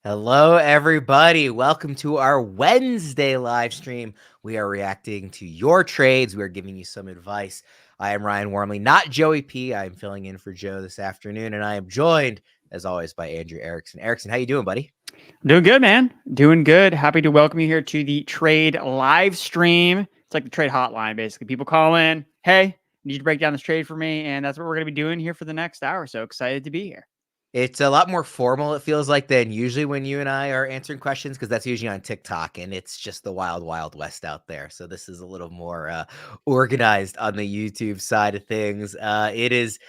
Hello, everybody. Welcome to our Wednesday live stream. We are reacting to your trades. We are giving you some advice. I am Ryan Wormley, not Joey P. I am filling in for Joe this afternoon, and I am joined, as always, by Andrew Erickson. Erickson, how you doing, buddy? Doing good, man. Doing good. Happy to welcome you here to the trade live stream. It's like the trade hotline, basically. People call in, hey, need you to break down this trade for me, and that's what we're going to be doing here for the next hour. So excited to be here. It's a lot more formal, it feels like, than usually when you and I are answering questions, because that's usually on TikTok, and it's just the wild, wild west out there. So this is a little more organized on the YouTube side of things. It is,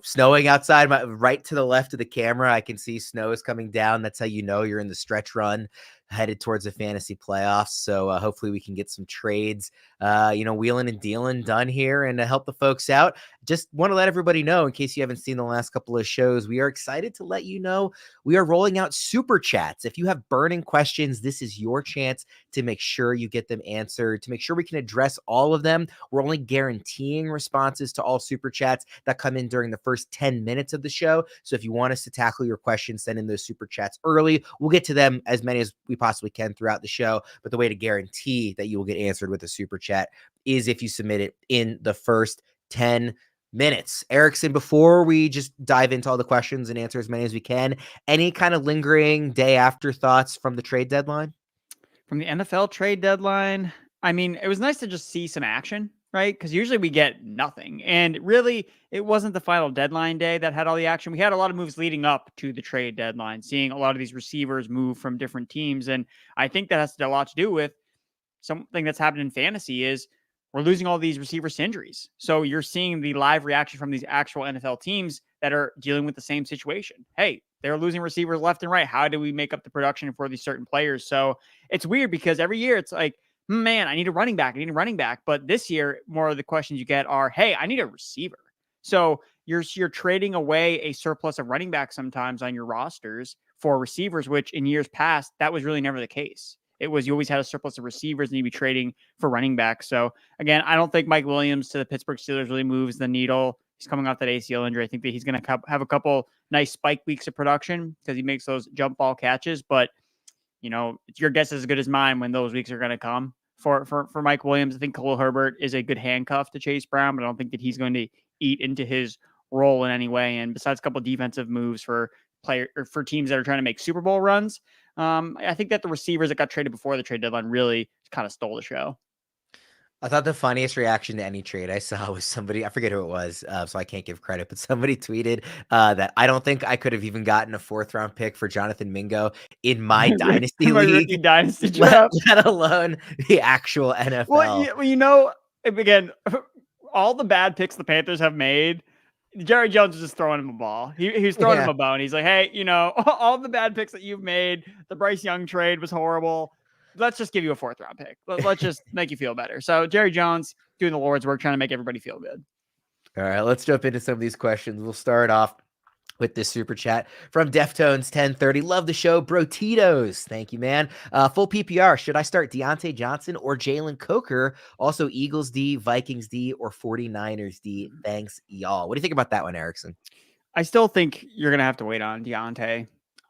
snowing outside. Right to the left of the camera, I can see snow is coming down. That's how you know you're in the stretch run headed towards the fantasy playoffs. So hopefully we can get some trades, wheeling and dealing done here and help the folks out. Just want to let everybody know, in case you haven't seen the last couple of shows, we are excited to let you know we are rolling out super chats. If you have burning questions, this is your chance to make sure you get them answered, to make sure we can address all of them. We're only guaranteeing responses to all super chats that come in during the first 10 minutes of the show. So if you want us to tackle your questions, send in those super chats early. We'll get to them as many as we possibly can throughout the show. But the way to guarantee that you will get answered with a super chat is if you submit it in the first 10 minutes. Erickson, before we just dive into all the questions and answer as many as we can, any kind of lingering day after thoughts from the trade deadline? From the NFL trade deadline, I mean, it was nice to just see some action, right? Because usually we get nothing. And really, it wasn't the final deadline day that had all the action. We had a lot of moves leading up to the trade deadline, seeing a lot of these receivers move from different teams. And I think that has a lot to do with something that's happened in fantasy is we're losing all these receivers to injuries. So you're seeing the live reaction from these actual NFL teams that are dealing with the same situation. Hey, they're losing receivers left and right. How do we make up the production for these certain players? So it's weird because every year it's like, man, I need a running back. I need a running back. But this year, more of the questions you get are, hey, I need a receiver. So you're trading away a surplus of running backs sometimes on your rosters for receivers, which in years past, that was really never the case. It was you always had a surplus of receivers and you'd be trading for running backs. So again, I don't think Mike Williams to the Pittsburgh Steelers really moves the needle. He's coming off that ACL injury. I think that he's going to have a couple nice spike weeks of production because he makes those jump ball catches. But, your guess is as good as mine when those weeks are going to come. For Mike Williams, I think Khalil Herbert is a good handcuff to Chase Brown, but I don't think that he's going to eat into his role in any way. And besides a couple of defensive moves for teams that are trying to make Super Bowl runs, I think that the receivers that got traded before the trade deadline really kind of stole the show. I thought the funniest reaction to any trade I saw was somebody, I forget who it was, so I can't give credit, but somebody tweeted that I don't think I could have even gotten a 4th-round pick for Jonathan Mingo in my dynasty my league, rookie dynasty draft, let alone the actual NFL. Well, again, all the bad picks the Panthers have made, Jerry Jones is just throwing him a ball. He's throwing him a bone. He's like, hey, all the bad picks that you've made, the Bryce Young trade was horrible. Let's just give you a 4th-round pick. Let's just make you feel better. So Jerry Jones doing the Lord's work, trying to make everybody feel good. All right, let's jump into some of these questions. We'll start off with this super chat from Deftones 1030. Love the show, bro. Tito's. Thank you, man. Full PPR. Should I start Deontay Johnson or Jalen Coker? Also, Eagles D, Vikings D, or 49ers D. Thanks, y'all. What do you think about that one, Erickson? I still think you're going to have to wait on Deontay.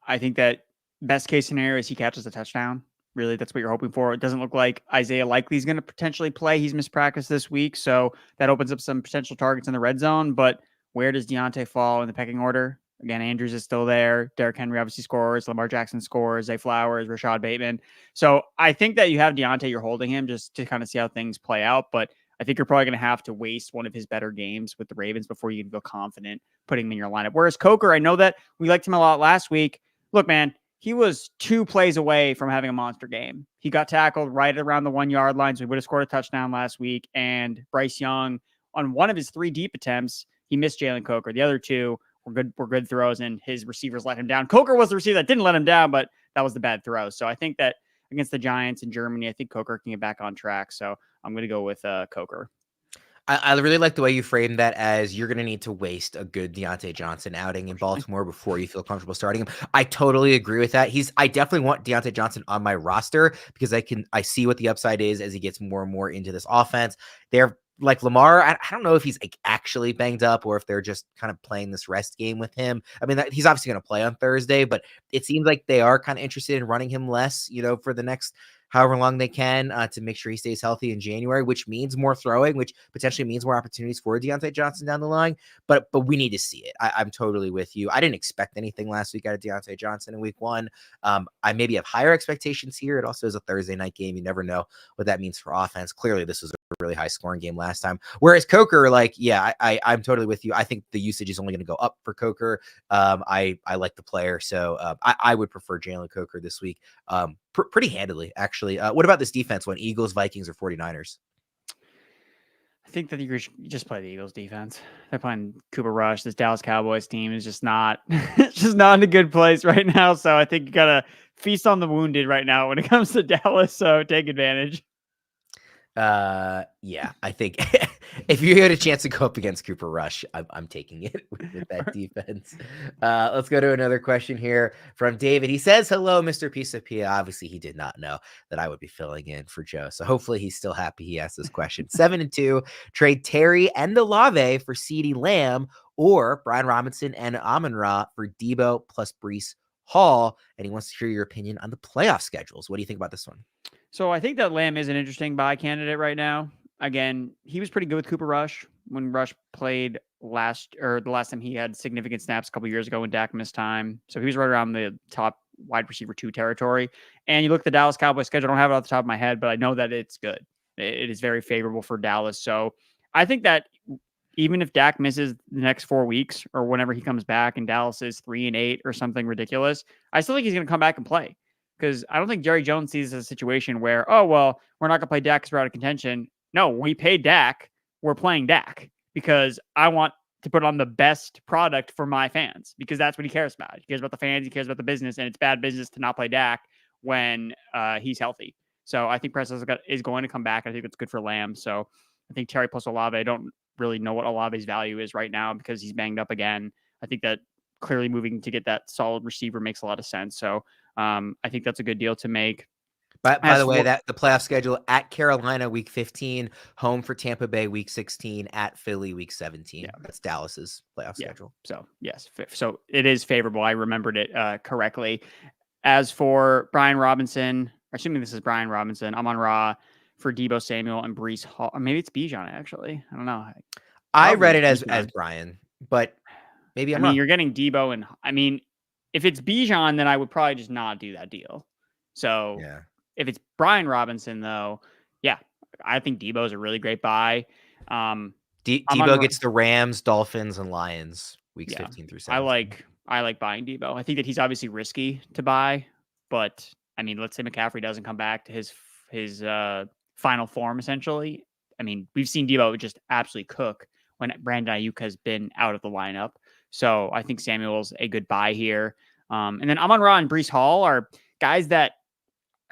I think that best case scenario is he catches a touchdown. Really, that's what you're hoping for. It doesn't look like Isiah Likely is going to potentially play. He's missed practice this week, so that opens up some potential targets in the red zone. But where does Deontay fall in the pecking order? Again, Andrews is still there. Derrick Henry obviously scores. Lamar Jackson scores. Zay Flowers, Rachaad Bateman. So I think that you have Deontay. You're holding him just to kind of see how things play out. But I think you're probably going to have to waste one of his better games with the Ravens before you can feel confident putting him in your lineup. Whereas Coker, I know that we liked him a lot last week. Look, man, he was 2 plays away from having a monster game. He got tackled right around the 1-yard line, so he would have scored a touchdown last week. And Bryce Young, on one of his 3 deep attempts, he missed Jalen Coker. The other 2 were good throws, and his receivers let him down. Coker was the receiver that didn't let him down, but that was the bad throw. So I think that against the Giants in Germany, I think Coker can get back on track. So I'm going to go with Coker. I really like the way you framed that as you're going to need to waste a good Deontay Johnson outing in Baltimore before you feel comfortable starting him. I totally agree with that. I definitely want Deontay Johnson on my roster because I see what the upside is as he gets more and more into this offense. They're like Lamar. I don't know if he's actually banged up or if they're just kind of playing this rest game with him. I mean, he's obviously going to play on Thursday, but it seems like they are kind of interested in running him less, for the next however long they can to make sure he stays healthy in January, which means more throwing, which potentially means more opportunities for Deontay Johnson down the line. But we need to see it. I'm totally with you. I didn't expect anything last week out of Deontay Johnson in week 1. I maybe have higher expectations here. It also is a Thursday night game. You never know what that means for offense. Clearly, this was a really high scoring game last time. Whereas Coker, I'm totally with you. I think the usage is only going to go up for Coker. I like the player. So I would prefer Jalen Coker this week. Pretty handily, actually. What about this defense when Eagles, Vikings, or 49ers? I think that you just play the Eagles defense. They're playing Cooper Rush. This Dallas Cowboys team is just not, just not in a good place right now. So I think you got to feast on the wounded right now when it comes to Dallas. So take advantage. Yeah, I think if you had a chance to go up against Cooper Rush, I'm taking it with that defense. Let's go to another question here from David. He says, hello, Mr. Pisapia. Obviously, he did not know that I would be filling in for Joe. So hopefully he's still happy he asked this question. 7-2, trade Terry and Olave for CeeDee Lamb or Brian Robinson and Amon-Ra for Debo plus Breece Hall. And he wants to hear your opinion on the playoff schedules. What do you think about this one? So I think that Lamb is an interesting buy candidate right now. Again, he was pretty good with Cooper Rush when Rush played the last time he had significant snaps a couple years ago when Dak missed time. So he was right around the top wide receiver 2 territory. And you look at the Dallas Cowboys schedule, I don't have it off the top of my head, but I know that it's good. It is very favorable for Dallas. So I think that even if Dak misses the next 4 weeks or whenever he comes back and Dallas is 3-8 or something ridiculous, I still think he's going to come back and play. Because I don't think Jerry Jones sees a situation where, oh, well, we're not going to play Dak because we're out of contention. No, we paid Dak. We're playing Dak because I want to put on the best product for my fans because that's what he cares about. He cares about the fans. He cares about the business. And it's bad business to not play Dak when he's healthy. So I think Preston is going to come back. I think it's good for Lamb. So I think Terry plus Olave, I don't really know what Olave's value is right now because he's banged up again. I think that clearly moving to get that solid receiver makes a lot of sense. So I think that's a good deal to make. By the way, that the playoff schedule at Carolina week 15, home for Tampa Bay week 16, at Philly week 17. Yeah. That's Dallas's playoff schedule. So yes, so it is favorable. I remembered it correctly. As for Brian Robinson, assuming this is Brian Robinson, Amon-Ra for Deebo Samuel and Breece Hall. Or maybe it's Bijan actually. I don't know. I read it as Brian, but maybe I'm wrong. You're getting Deebo, and if it's Bijan, then I would probably just not do that deal. So yeah. If it's Brian Robinson, though, yeah, I think Deebo is a really great buy. Deebo gets the Rams, Dolphins, and Lions weeks 15 through 17. I like buying Deebo. I think that he's obviously risky to buy, but let's say McCaffrey doesn't come back to his final form, essentially. We've seen Deebo just absolutely cook when Brandon Ayuk has been out of the lineup. So I think Samuel's a good buy here. And then Amon-Ra and Breece Hall are guys that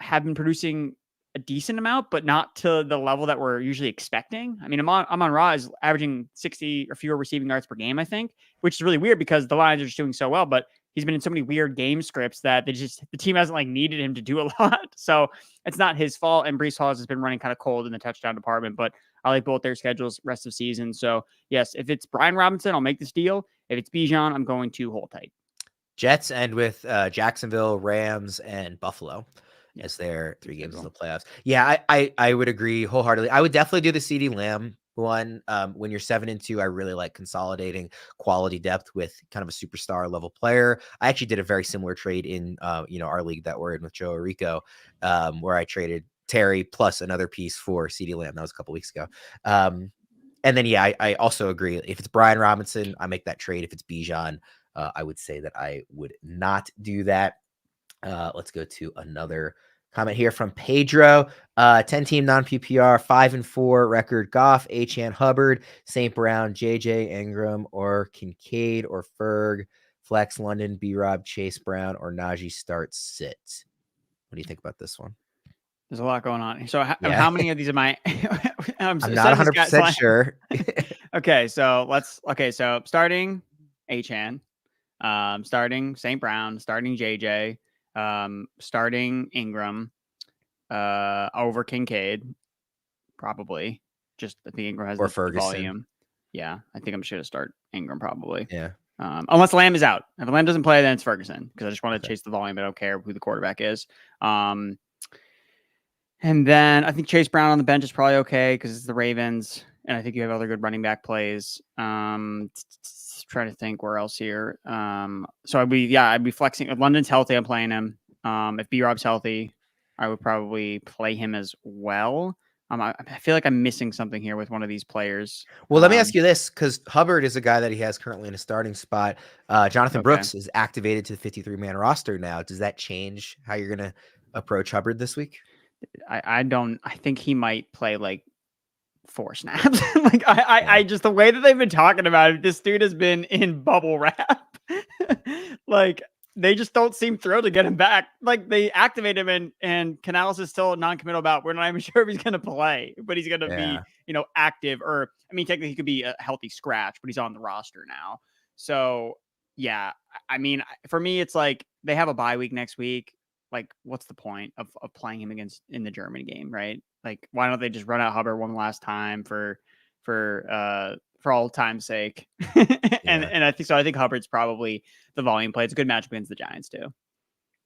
have been producing a decent amount, but not to the level that we're usually expecting. Amon-Ra is averaging 60 or fewer receiving yards per game, I think, which is really weird because the Lions are just doing so well, but he's been in so many weird game scripts that the team hasn't needed him to do a lot. So it's not his fault. And Breece Hall has been running kind of cold in the touchdown department, but I like both their schedules rest of season. So yes, if it's Brian Robinson, I'll make this deal. If it's Bijan, I'm going to hold tight. Jets end with Jacksonville, Rams, and Buffalo as their 3 games in the playoffs. Yeah, I would agree wholeheartedly. I would definitely do the CeeDee Lamb one. When you're 7-2, I really like consolidating quality depth with kind of a superstar level player. I actually did a very similar trade in our league that we're in with Joe Rico, where I traded Terry plus another piece for CeeDee Lamb. That was a couple weeks ago. And then I also agree. If it's Brian Robinson, I make that trade. If it's Bijan, I would say that I would not do that. Let's go to another comment here from Pedro. 10-team non-PPR, 5-4 record. Goff, Achane, Hubbard, St. Brown, JJ, Ingram, or Kincaid, or Ferg, flex, London, B-Rob, Chase Brown, or Najee start sit. What do you think about this one? There's a lot going on. So how many of these am I? I'm not 100% sure. Okay, so starting Achane, starting St. Brown, starting JJ, starting Ingram, over Kincaid, probably. Just I think Ingram has the volume. Yeah, I think I'm just gonna start Ingram probably. Yeah. Unless Lamb is out. If Lamb doesn't play, then it's Ferguson because I just want to chase the volume. I don't care who the quarterback is. And then I think Chase Brown on the bench is probably okay because it's the Ravens, and I think you have other good running back plays. Trying to think where else here. So I'd be flexing. If London's healthy, I'm playing him. If B-Rob's healthy, I would probably play him as well. I feel like I'm missing something here with one of these players. Well, let me ask you this, because Hubbard is a guy that he has currently in a starting spot. Jonathan Brooks is activated to the 53-man roster now. Does that change how you're going to approach Hubbard this week? I think he might play 4 snaps. I just, the way that they've been talking about it, this dude has been in bubble wrap. They just don't seem thrilled to get him back. They activate him and Canales is still non-committal about, we're not even sure if he's going to play, but he's going to be, active, or, technically he could be a healthy scratch, but he's on the roster now. So yeah, for me, it's they have a bye week next week. What's the point of playing him in the Germany game, right? Why don't they just run out Hubbard one last time for all time's sake? and I think Hubbard's probably the volume play. It's a good matchup against the Giants too.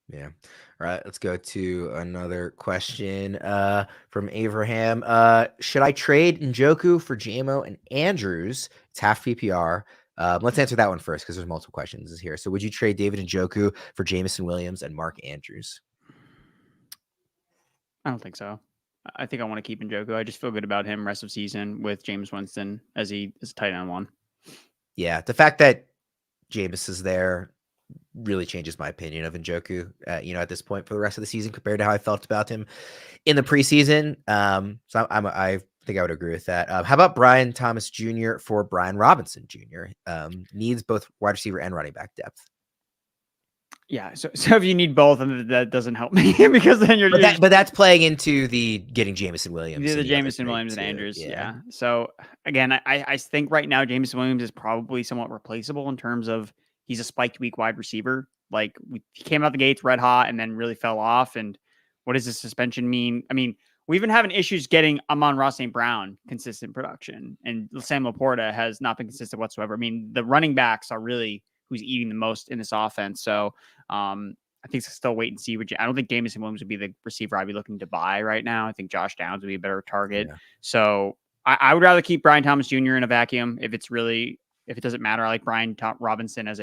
Yeah. All right. Let's go to another question from Abraham. Should I trade Njoku for JMO and Andrews? It's half PPR. Let's answer that one first because there's multiple questions here. So would you trade David Njoku for Jameson Williams and Mark Andrews? I don't think so. I think I want to keep Njoku. I just feel good about him rest of season with James Winston as he is tight end 1. Yeah. The fact that Jameis is there really changes my opinion of Njoku, at this point for the rest of the season compared to how I felt about him in the preseason. So I think I would agree with that. How about Brian Thomas Jr. for Brian Robinson Jr.? Needs both wide receiver and running back depth. Yeah, so if you need both, that doesn't help me because then you're. But that's playing into the getting Jameson Williams. The Jameson Williams and Andrews. Yeah. So again, I think right now Jameson Williams is probably somewhat replaceable in terms of he's a spiked week wide receiver. He came out the gates red hot and then really fell off, and what does this suspension mean? I mean, we've been having issues getting Amon-Ra St. Brown consistent production, and Sam Laporta has not been consistent whatsoever. I mean, the running backs are really who's eating the most in this offense. So I think it's still wait and see. I don't think Jameson Williams would be the receiver I'd be looking to buy right now. I think Josh Downs would be a better target. Yeah. So I would rather keep Brian Thomas Jr. in a vacuum if it doesn't matter. I like Robinson as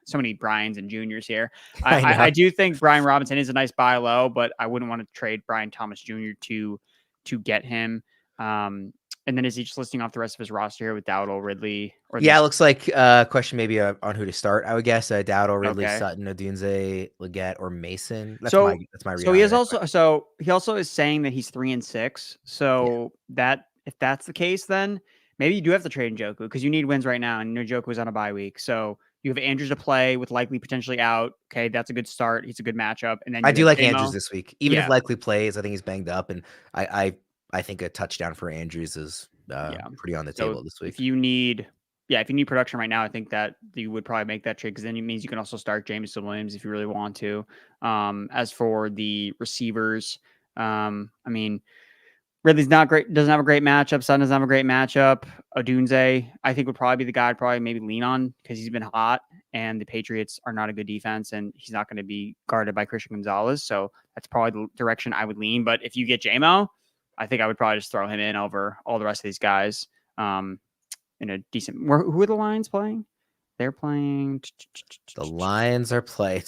so many Bryans and Juniors here. I do think Brian Robinson is a nice buy low, but I wouldn't want to trade Brian Thomas Jr. to get him. And then is he just listing off the rest of his roster here with Dowdle, Ridley? It looks like question maybe on who to start. I would guess Dowdle, Ridley, Sutton, Odunze, Leggett, or Mason. That's my read. So he also is saying that he's 3-6. So if that's the case, then maybe you do have to trade Njoku because you need wins right now, and Njoku is on a bye week. So you have Andrews to play with Likely potentially out. Okay, that's a good start. He's a good matchup. And then I do like Andrews this week, even if Likely plays. I think he's banged up, and I think a touchdown for Andrews is pretty on the table this week. If you need production right now, I think that you would probably make that trade because then it means you can also start Jameson Williams if you really want to. As for the receivers, I mean, Ridley's not great, doesn't have a great matchup. Sutton doesn't have a great matchup. Odunze, I think, would probably be the guy I'd probably maybe lean on because he's been hot and the Patriots are not a good defense and he's not going to be guarded by Christian Gonzalez. So that's probably the direction I would lean. But if you get JMO, I think I would probably just throw him in over all the rest of these guys in a decent. Who are the Lions playing? They're playing. The Lions are playing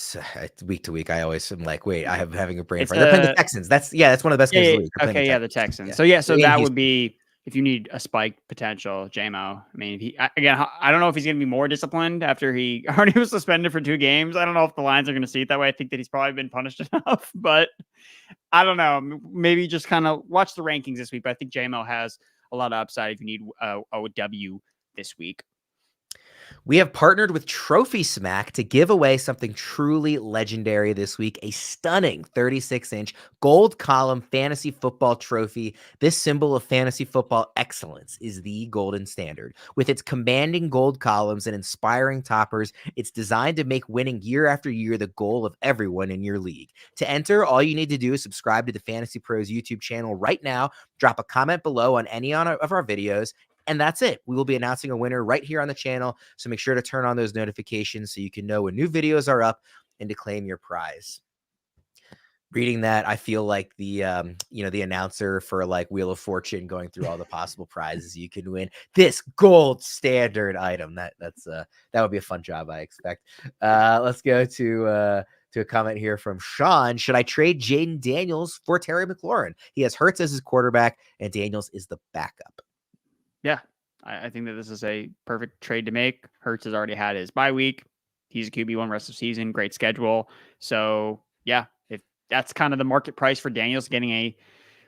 week to week. I always am like, wait, I'm having a brain fart. They're playing the Texans. That's one of the best games of the week. Okay, the Texans. So that would be if you need a spike potential, JMO. I mean, I don't know if he's going to be more disciplined after he already was suspended for 2 games. I don't know if the Lions are going to see it that way. I think that he's probably been punished enough, but I don't know. Maybe just kind of watch the rankings this week. But I think JMO has a lot of upside if you need a W this week. We have partnered with Trophy Smack to give away something truly legendary this week, a stunning 36-inch gold column fantasy football trophy. This symbol of fantasy football excellence is the golden standard. With its commanding gold columns and inspiring toppers, it's designed to make winning year after year the goal of everyone in your league. To enter, all you need to do is subscribe to the Fantasy Pros YouTube channel right now, drop a comment below on any of our videos, and that's it. We will be announcing a winner right here on the channel. So make sure to turn on those notifications so you can know when new videos are up and to claim your prize. Reading that, I feel like the announcer for like Wheel of Fortune going through all the possible prizes you can win. This gold standard item. That would be a fun job, I expect. Let's go to a comment here from Sean. Should I trade Jayden Daniels for Terry McLaurin? He has Hurts as his quarterback and Daniels is the backup. Yeah, I think that this is a perfect trade to make. Hurts has already had his bye week. He's a QB1 rest of season, great schedule. So yeah, if that's kind of the market price for Daniels getting a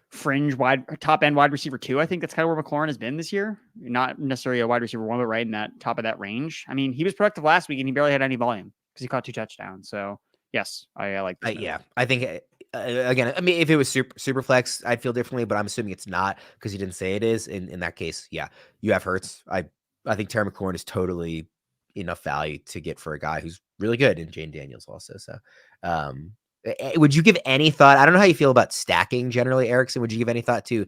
fringe top end wide receiver 2, I think that's kind of where McLaurin has been this year. Not necessarily a wide receiver 1, but right in that top of that range. I mean, he was productive last week and he barely had any volume because he caught 2 touchdowns. So yes, I like this. I think again, I mean, if it was super flex, I'd feel differently, but I'm assuming it's not because he didn't say it is. In that case, yeah, you have Hurts. I think Terry McLaurin is totally enough value to get for a guy who's really good in Jayden Daniels also. So would you give any thought? I don't know how you feel about stacking generally, Erickson. Would you give any thought to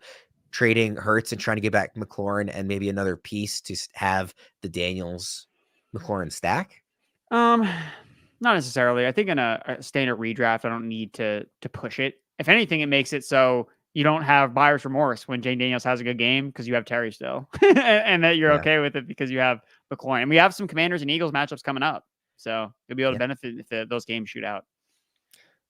trading Hurts and trying to get back McLaurin and maybe another piece to have the Daniels McLaurin stack? Not necessarily. I think in a standard redraft, I don't need to push it. If anything, it makes it so you don't have buyer's remorse when Jayden Daniels has a good game because you have Terry still, and that you're okay with it because you have McLaurin. And we have some Commanders and Eagles matchups coming up, so you'll be able to benefit if those games shoot out.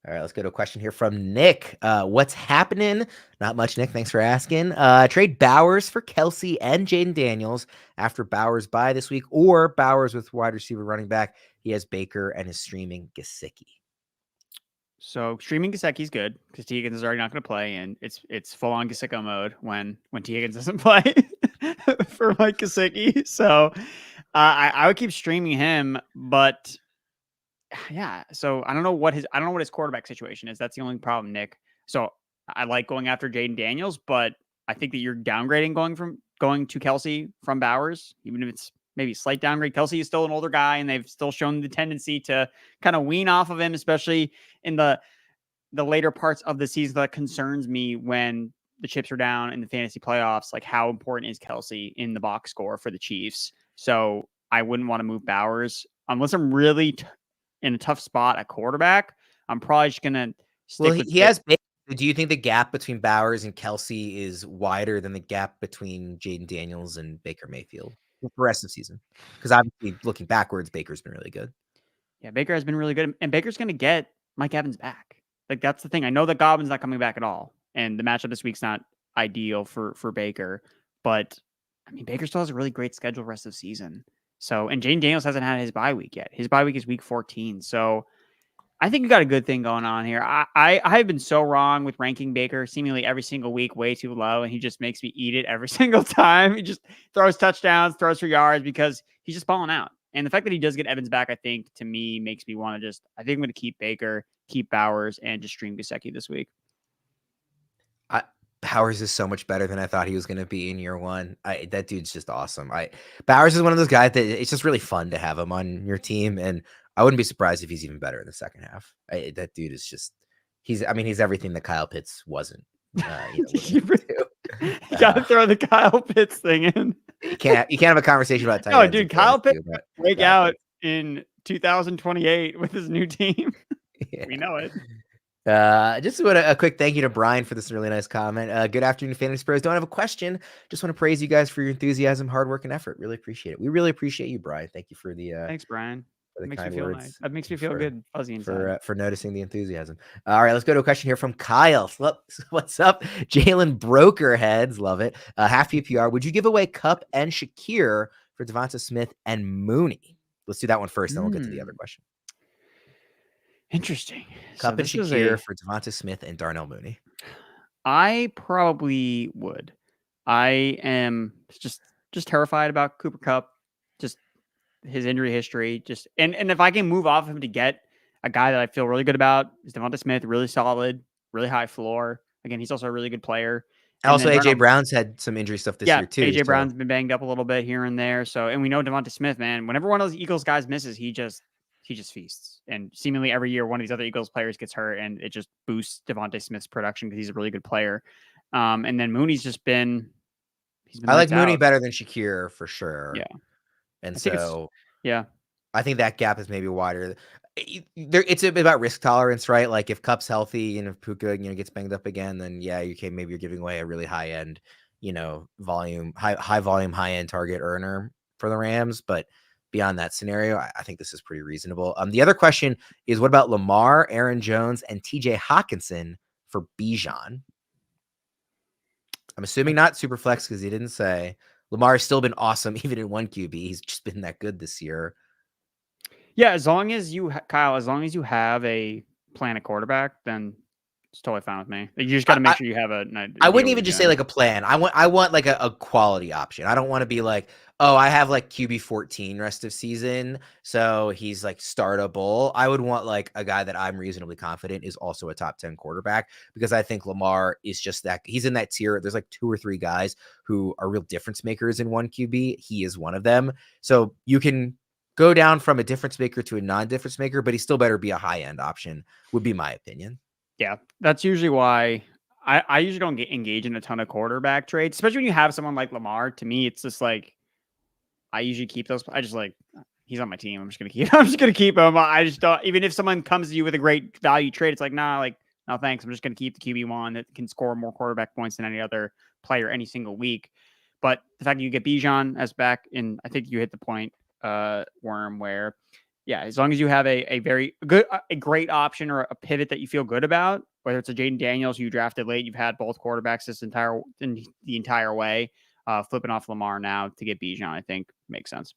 All right, let's go to a question here from Nick. What's happening? Not much, Nick. Thanks for asking. Trade Bowers for Kelce and Jayden Daniels after Bowers bye this week, or Bowers with wide receiver running back. He has Baker and is streaming Gesicki. So streaming Gesicki is good because T. Higgins is already not going to play, and it's full on Gesicki mode when T. Higgins doesn't play for Mike Gesicki. So I would keep streaming him, but. Yeah, so I don't know what his quarterback situation is. That's the only problem, Nick. So I like going after Jayden Daniels, but I think that you're downgrading going to Kelce from Bowers, even if it's maybe a slight downgrade. Kelce is still an older guy, and they've still shown the tendency to kind of wean off of him, especially in the the later parts of the season that concerns me when the chips are down in the fantasy playoffs. Like, how important is Kelce in the box score for the Chiefs? So I wouldn't want to move Bowers unless I'm really in a tough spot at quarterback. I'm probably just gonna Well, stick with. he has. Do you think the gap between Bowers and Kelce is wider than the gap between Jayden Daniels and Baker Mayfield for the rest of the season? Because obviously, looking backwards, Baker's been really good. Yeah, Baker has been really good, and Baker's going to get Mike Evans back. Like, that's the thing. I know that Dobbins not coming back at all, and the matchup this week's not ideal for Baker. But I mean, Baker still has a really great schedule rest of the season. So, and Jayden Daniels hasn't had his bye week yet. His bye week is week 14. So, I think we got a good thing going on here. I've been so wrong with ranking Baker seemingly every single week way too low, and he just makes me eat it every single time. He just throws touchdowns, throws for yards because he's just balling out. And the fact that he does get Evans back, I think, to me, makes me want to I think I'm going to keep Baker, keep Bowers, and just stream Gesicki this week. Bowers is so much better than I thought he was going to be in year one. That dude's just awesome. Bowers is one of those guys that it's just really fun to have him on your team, and I wouldn't be surprised if he's even better in the second half. That dude is just he's everything that Kyle Pitts wasn't. You got to throw the Kyle Pitts thing in. You can't have a conversation about tight ends. Dude, Kyle Pitts break out in 2028 with his new team. Yeah. We know it. Just want a quick thank you to Brian for this really nice comment. Good afternoon, Fantasy Pros. Don't have a question. Just want to praise you guys for your enthusiasm, hard work, and effort. Really appreciate it. We really appreciate you, Brian. Thank you for the thanks, Brian. For the makes kind me feel words. nice. That makes me feel good, fuzzy inside. For noticing the enthusiasm. All right, let's go to a question here from Kyle. What's up, Jaylen Brokerheads? Love it. Half PPR. Would you give away Kupp and Shakir for Devonta Smith and Mooney? Let's do that one first, then we'll get to the other question. Interesting. Kupp and Shakir for Devonta Smith and Darnell Mooney. I probably would. I am just terrified about Cooper Kupp, just his injury history. And if I can move off of him to get a guy that I feel really good about, is Devonta Smith, really solid, really high floor. Again, he's also a really good player. And also, AJ Brown's had some injury stuff this year too. AJ Brown's been banged up a little bit here and there. So, and we know Devonta Smith, man, whenever one of those Eagles guys misses, he just feasts. And seemingly every year, one of these other Eagles players gets hurt, and it just boosts Devonta Smith's production because he's a really good player. And then Mooney's been I like Mooney better than Shakir for sure. Yeah. And I think that gap is maybe wider. It's a bit about risk tolerance, right? Like if Kupp's healthy and if Puka, gets banged up again, then maybe you're giving away a really high end, volume, high volume, high end target earner for the Rams. But beyond that scenario, I think this is pretty reasonable. The other question is, what about Lamar, Aaron Jones, and TJ Hawkinson for Bijan? I'm assuming not Superflex because he didn't say. Lamar has still been awesome, even in one QB. He's just been that good this year. Yeah, as long as you, Kyle, have a plan at quarterback, then it's totally fine with me. You just got to make sure you have I wouldn't even just say like a plan. I want like a quality option. I don't want to be like, oh, I have like QB 14 rest of season, so he's like startable. I would want like a guy that I'm reasonably confident is also a top 10 quarterback, because I think Lamar is just that. He's in that tier. There's like 2 or 3 guys who are real difference makers in one QB. He is one of them. So you can go down from a difference maker to a non-difference maker, but he still better be a high-end option, would be my opinion. Yeah, that's usually why I usually don't engage in a ton of quarterback trades, especially when you have someone like Lamar. To me, it's just like, I usually keep those. I just like, he's on my team. I'm just going to keep him. I just don't, even if someone comes to you with a great value trade, it's like, no, thanks. I'm just going to keep the QB1 that can score more quarterback points than any other player any single week. But the fact that you get Bijan as back in, I think you hit the point, Worm, where as long as you have a very good, a great option or a pivot that you feel good about, whether it's a Jayden Daniels who you drafted late, you've had both quarterbacks the entire way, flipping off Lamar now to get Bijan, I think makes sense.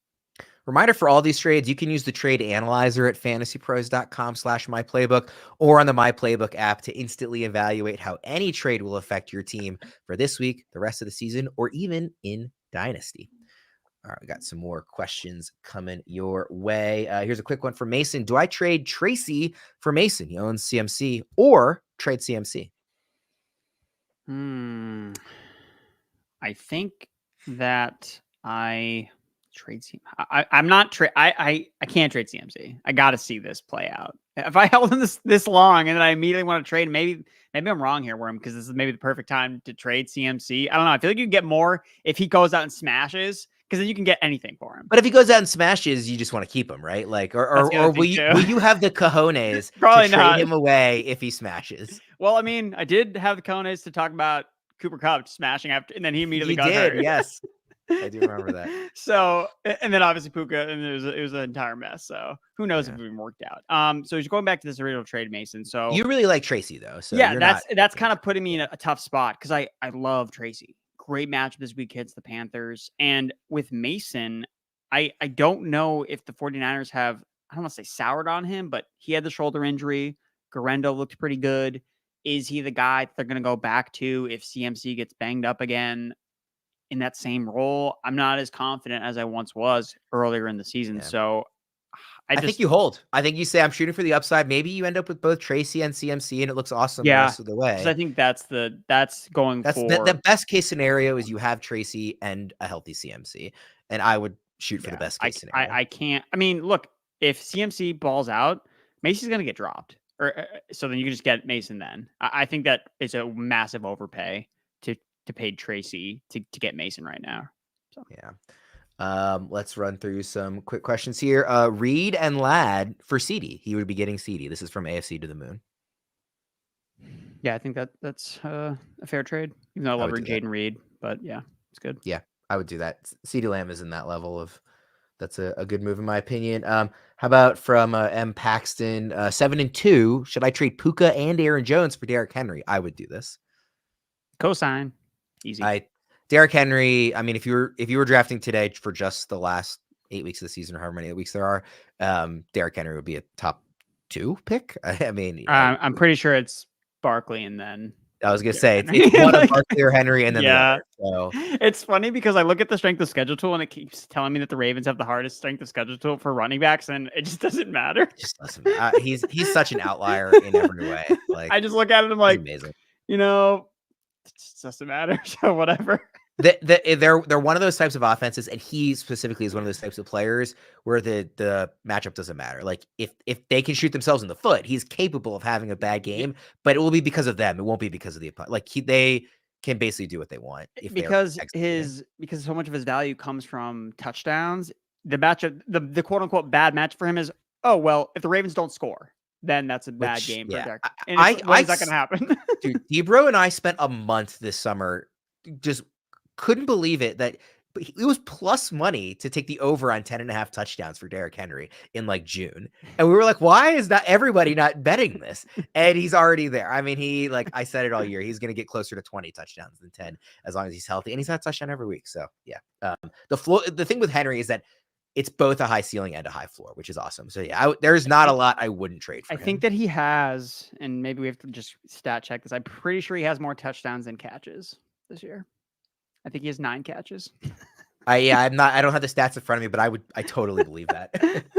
Reminder for all these trades, you can use the trade analyzer at fantasypros.com/myplaybook or on the My Playbook app to instantly evaluate how any trade will affect your team for this week, the rest of the season, or even in Dynasty. All right, we got some more questions coming your way. Here's a quick one from Mason. Do I trade Tracy for Mason? He owns CMC, or trade CMC? I think that I Trade I'm not I can't trade CMC. I got to see this play out. If I held him this long and then I immediately want to trade, maybe I'm wrong here, Worm, because this is maybe the perfect time to trade CMC. I don't know. I feel like you can get more if he goes out and smashes, because then you can get anything for him. But if he goes out and smashes, you just want to keep him, right? Like, or will you have the cojones Probably to trade not. him away if he smashes? Well, I mean, I did have the cojones to talk about Cooper Kupp smashing after, and then he immediately got hurt. Yes. I do remember that. So, and then obviously Puka, and it was an entire mess. So who knows if it even worked out. So going back to this original trade, Mason. So you really like Tracy though. So yeah, that's kind of putting me in a tough spot, because I love Tracy. Great matchup this week against the Panthers. And with Mason, I don't know if the 49ers have, I don't want to say soured on him, but he had the shoulder injury. Garendo looked pretty good. Is he the guy that they're going to go back to if CMC gets banged up again in that same role? I'm not as confident as I once was earlier in the season. Yeah. So I think you hold. I think you say, I'm shooting for the upside. Maybe you end up with both Tracy and CMC and it looks awesome the rest of the way. I think that's the best case scenario is you have Tracy and a healthy CMC. And I would shoot for the best case scenario. I can't. I mean, look, if CMC balls out, Mason's going to get dropped. So then you can just get Mason then. I think that is a massive overpay to pay Tracy to get Mason right now. So yeah. Let's run through some quick questions here. Reed and Ladd for CeeDee. He would be getting CeeDee. This is from AFC to the Moon. Yeah, I think that's a fair trade. Even though I love Jayden Reed, but yeah, it's good. Yeah, I would do that. CeeDee Lamb is in that level of. That's a good move in my opinion. How about from M Paxton, 7-2? Should I trade Puka and Aaron Jones for Derrick Henry? I would do this. Cosign. Easy. Derrick Henry. I mean, if you were drafting today for just the last 8 weeks of the season, or however many weeks there are, Derrick Henry would be a top 2 pick. I mean, I'm pretty sure it's Barkley and then. I was gonna say it's one of Barkley or Henry, and then the other. So it's funny because I look at the strength of schedule tool and it keeps telling me that the Ravens have the hardest strength of schedule tool for running backs, and it just doesn't matter. He's such an outlier in every way. Like, I just look at it and I'm like, amazing. It just doesn't matter. So whatever. They're one of those types of offenses, and he specifically is one of those types of players where the matchup doesn't matter. Like if they can shoot themselves in the foot, he's capable of having a bad game, but it will be because of them. It won't be because of the opponent. Like they can basically do what they want because so much of his value comes from touchdowns. The matchup, the quote unquote bad match for him is, oh well, if the Ravens don't score, then that's a bad game for Derrick. And when is that going to happen? Dude, Debro and I spent a month this summer just couldn't believe it that it was plus money to take the over on 10.5 touchdowns for Derrick Henry in like June. And we were like, why is not everybody not betting this? And he's already there. I mean, I said it all year, he's going to get closer to 20 touchdowns than 10 as long as he's healthy, and he's had a touchdown every week. So yeah, the thing with Henry is that it's both a high ceiling and a high floor, which is awesome. So yeah, there's not a lot I wouldn't trade for him. I think that he has, and maybe we have to just stat check this, I'm pretty sure he has more touchdowns than catches this year. I think he has 9 catches. I don't have the stats in front of me, but I totally believe that.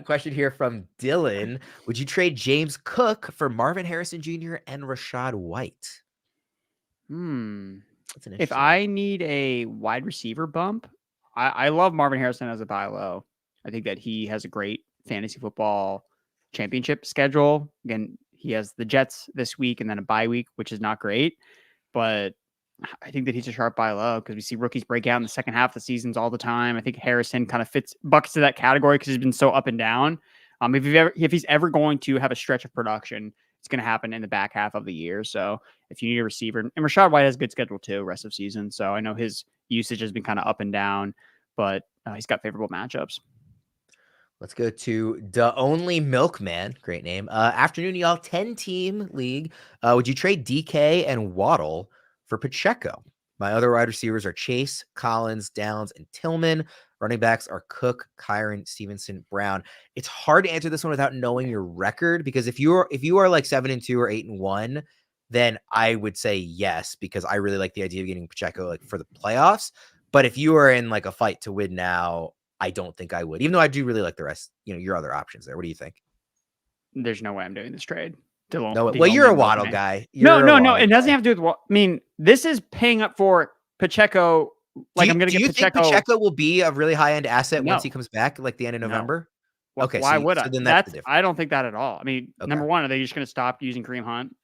Question here from Dylan. Would you trade James Cook for Marvin Harrison Jr. and Rachaad White? If I need a wide receiver bump, I love Marvin Harrison as a buy low. I think that he has a great fantasy football championship schedule. Again, he has the Jets this week and then a bye week, which is not great, but I think that he's a sharp buy low because we see rookies break out in the second half of the seasons all the time. I think Harrison kind of buckets to that category because he's been so up and down. If he's ever going to have a stretch of production, it's going to happen in the back half of the year. So if you need a receiver, and Rachaad White has a good schedule too, rest of season. So I know his usage has been kind of up and down, but he's got favorable matchups. Let's go to the Only Milkman. Great name. Afternoon, y'all. 10-team league. Would you trade DK and Waddle for Pacheco? My other wide receivers are Chase, Collins, Downs, and Tillman. Running backs are Cook, Kyron, Stevenson, Brown. It's hard to answer this one without knowing your record, because if you are like 7-2 or 8-1, then I would say yes, because I really like the idea of getting Pacheco like for the playoffs. But if you are in like a fight to win now, I don't think I would, even though I do really like the rest, your other options there. What do you think? There's no way I'm doing this trade. Well, you're a Waddle guy. No. It doesn't have to do with what I mean. This is paying up for Pacheco Like, I'm going to Do get you think Pacheco. Pacheco will be a really high-end asset once he No, comes back, like the end of no. November? Well, Okay, why would so I? then that's the I difference. don't think that at all. I mean, Okay. number one, are they just going to stop using Kareem Hunt?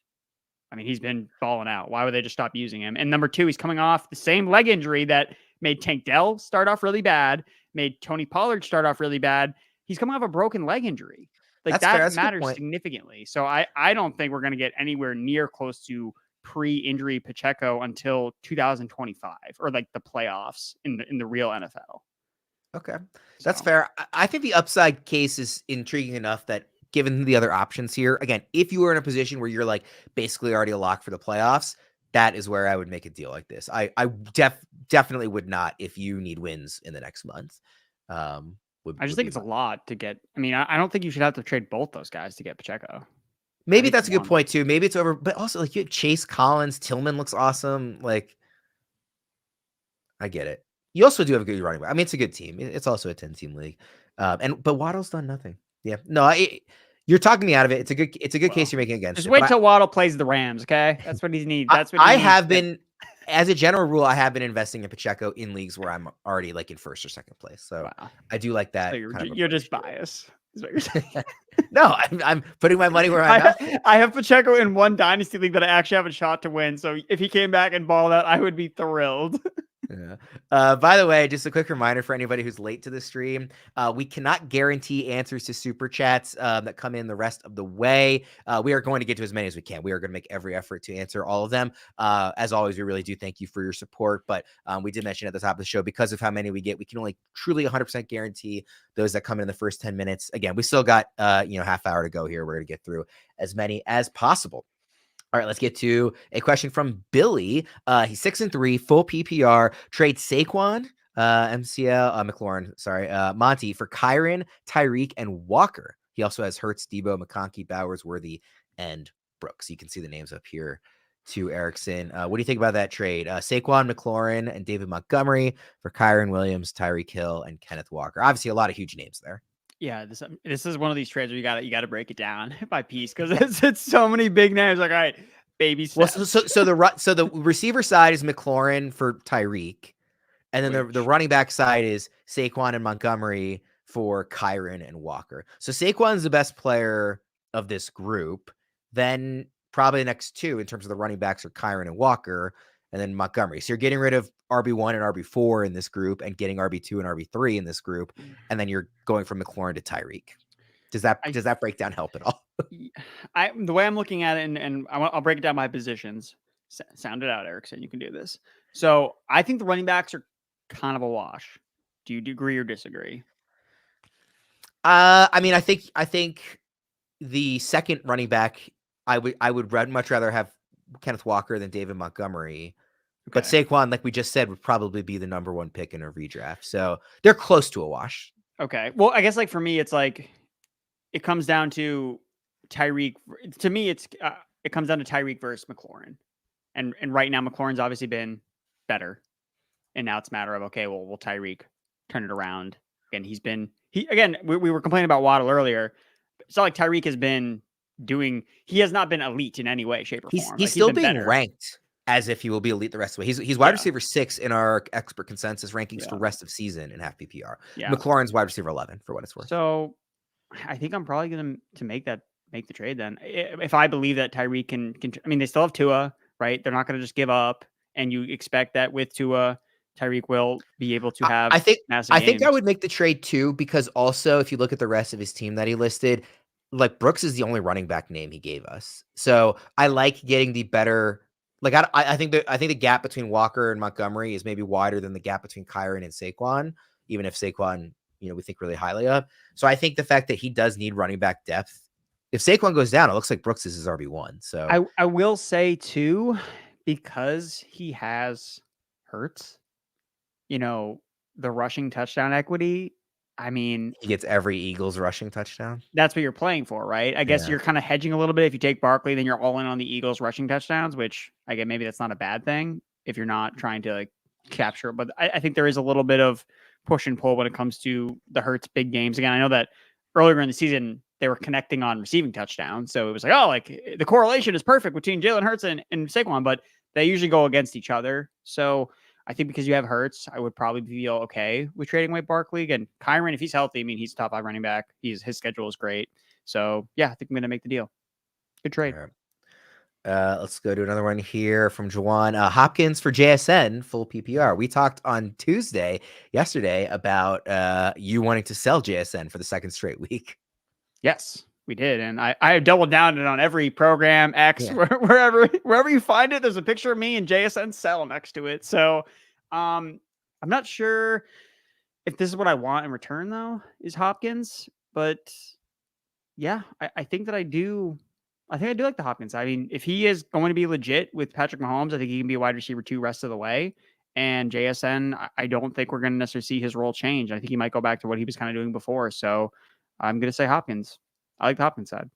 I mean, he's been balling out. Why would they just stop using him? And number two, he's coming off the same leg injury that made Tank Dell start off really bad, made Tony Pollard start off really bad. He's coming off a broken leg injury. Like, That's fair. that That's a good matters point. significantly. So I don't think we're going to get anywhere near close to pre-injury Pacheco until 2025 or like the playoffs in the real NFL. Okay. That's So fair. I think the upside case is intriguing enough that given the other options here, again, if you were in a position where you're like basically already a lock for the playoffs, that is where I would make a deal like this. I definitely would not if you need wins in the next month. I just think it's a lot to get. I mean, I don't think you should have to trade both those guys to get Pacheco. Maybe that's a good point too. Maybe it's over, but also like you have Chase Collins, Tillman looks awesome. Like, I get it. You also do have a good running back. I mean, it's a good team. It's also a 10-team league. But Waddle's done nothing. Yeah. No, you're talking me out of it. It's a good case you're making against just it. Wait till Waddle plays the Rams, okay? That's what he needs. That's what I have been, as a general rule, I have been investing in Pacheco in leagues where I'm already like in first or second place. So I do like that. So you're just biased. Is what you're saying. No, I'm putting my money where my mouth is. I have Pacheco in one dynasty league that I actually have a shot to win. So if he came back and balled out, I would be thrilled. Yeah. By the way, just a quick reminder for anybody who's late to the stream, we cannot guarantee answers to super chats that come in the rest of the way. We are going to get to as many as we can. We are going to make every effort to answer all of them. As always, we really do thank you for your support, but we did mention at the top of the show, because of how many we get, we can only truly 100% guarantee those that come in the first 10 minutes. Again, we still got half hour to go here. We're going to get through as many as possible. All right, let's get to a question from Billy. He's 6-3, full PPR. Trade Saquon, McLaurin, Monty for Kyren, Tyreek, and Walker. He also has Hurts, Debo, McConkey, Bowers, Worthy, and Brooks. You can see the names up here to Erickson. What do you think about that trade? Saquon, McLaurin, and David Montgomery for Kyren Williams, Tyreek Hill, and Kenneth Walker. Obviously, a lot of huge names there. Yeah, this is one of these trades where you got to break it down by piece because it's so many big names. Like, all right, baby steps. Well, so the receiver side is McLaurin for Tyreek, and then the running back side is Saquon and Montgomery for Kyren and Walker. So Saquon's the best player of this group. Then probably the next two in terms of the running backs are Kyren and Walker, and then Montgomery. So you're getting rid of RB1 and RB4 in this group and getting RB2 and RB3 in this group. And then you're going from McLaurin to Tyreek. Does that breakdown help at all? The way I'm looking at it, and I'll break it down by positions. Sound it out, Erickson. You can do this. So I think the running backs are kind of a wash. Do you agree or disagree? I mean, I think the second running back, I would much rather have Kenneth Walker than David Montgomery. Okay. But Saquon, like we just said, would probably be the number one pick in a redraft. So they're close to a wash. Okay. Well, I guess like for me, it's like it comes down to Tyreek. To me, it comes down to Tyreek versus McLaurin. And right now, McLaurin's obviously been better. And now it's a matter of, okay, well, will Tyreek turn it around? Again, we were complaining about Waddle earlier. It's not like Tyreek has been he has not been elite in any way, shape, or form. He's still being ranked as if he will be elite the rest of the way. He's wide receiver 6 in our expert consensus rankings for rest of season in half PPR. Yeah. McLaurin's wide receiver 11 for what it's worth. So I think I'm probably going to make the trade then. If I believe that Tyreek can, I mean, they still have Tua, right? They're not going to just give up. And you expect that with Tua, Tyreek will be able to have massive games. think I would make the trade too, because also if you look at the rest of his team that he listed, like Brooks is the only running back name he gave us. So I like getting the better. Like I think the gap between Walker and Montgomery is maybe wider than the gap between Kyren and Saquon, even if Saquon, we think really highly of. So I think the fact that he does need running back depth. If Saquon goes down, it looks like Brooks is his RB1. So I will say too, because he has Hurts, the rushing touchdown equity. I mean, he gets every Eagles rushing touchdown. That's what you're playing for, right? I guess you're kind of hedging a little bit. If you take Barkley, then you're all in on the Eagles rushing touchdowns, which I get maybe that's not a bad thing if you're not trying to like capture. But I think there is a little bit of push and pull when it comes to the Hurts big games. Again, I know that earlier in the season they were connecting on receiving touchdowns, so it was like, oh, like the correlation is perfect between Jalen Hurts and Saquon, but they usually go against each other. So I think because you have Hurts, I would probably feel okay with trading away Barkley. And Kyron, if he's healthy, I mean, he's top 5 running back. His schedule is great. So, yeah, I think I'm going to make the deal. Good trade. All right. Let's go to another one here from Juwan. Hopkins for JSN, full PPR. We talked on yesterday, about you wanting to sell JSN for the second straight week. Yes, we did. And I have doubled down on every program, X, wherever you find it, there's a picture of me and JSN sell next to it. So I'm not sure if this is what I want in return, though, is Hopkins. But yeah, I think that I do. I think I do like the Hopkins. I mean, if he is going to be legit with Patrick Mahomes, I think he can be a wide receiver 2 rest of the way. And JSN, I don't think we're going to necessarily see his role change. I think he might go back to what he was kind of doing before. So I'm going to say Hopkins. I like the Hopkins side.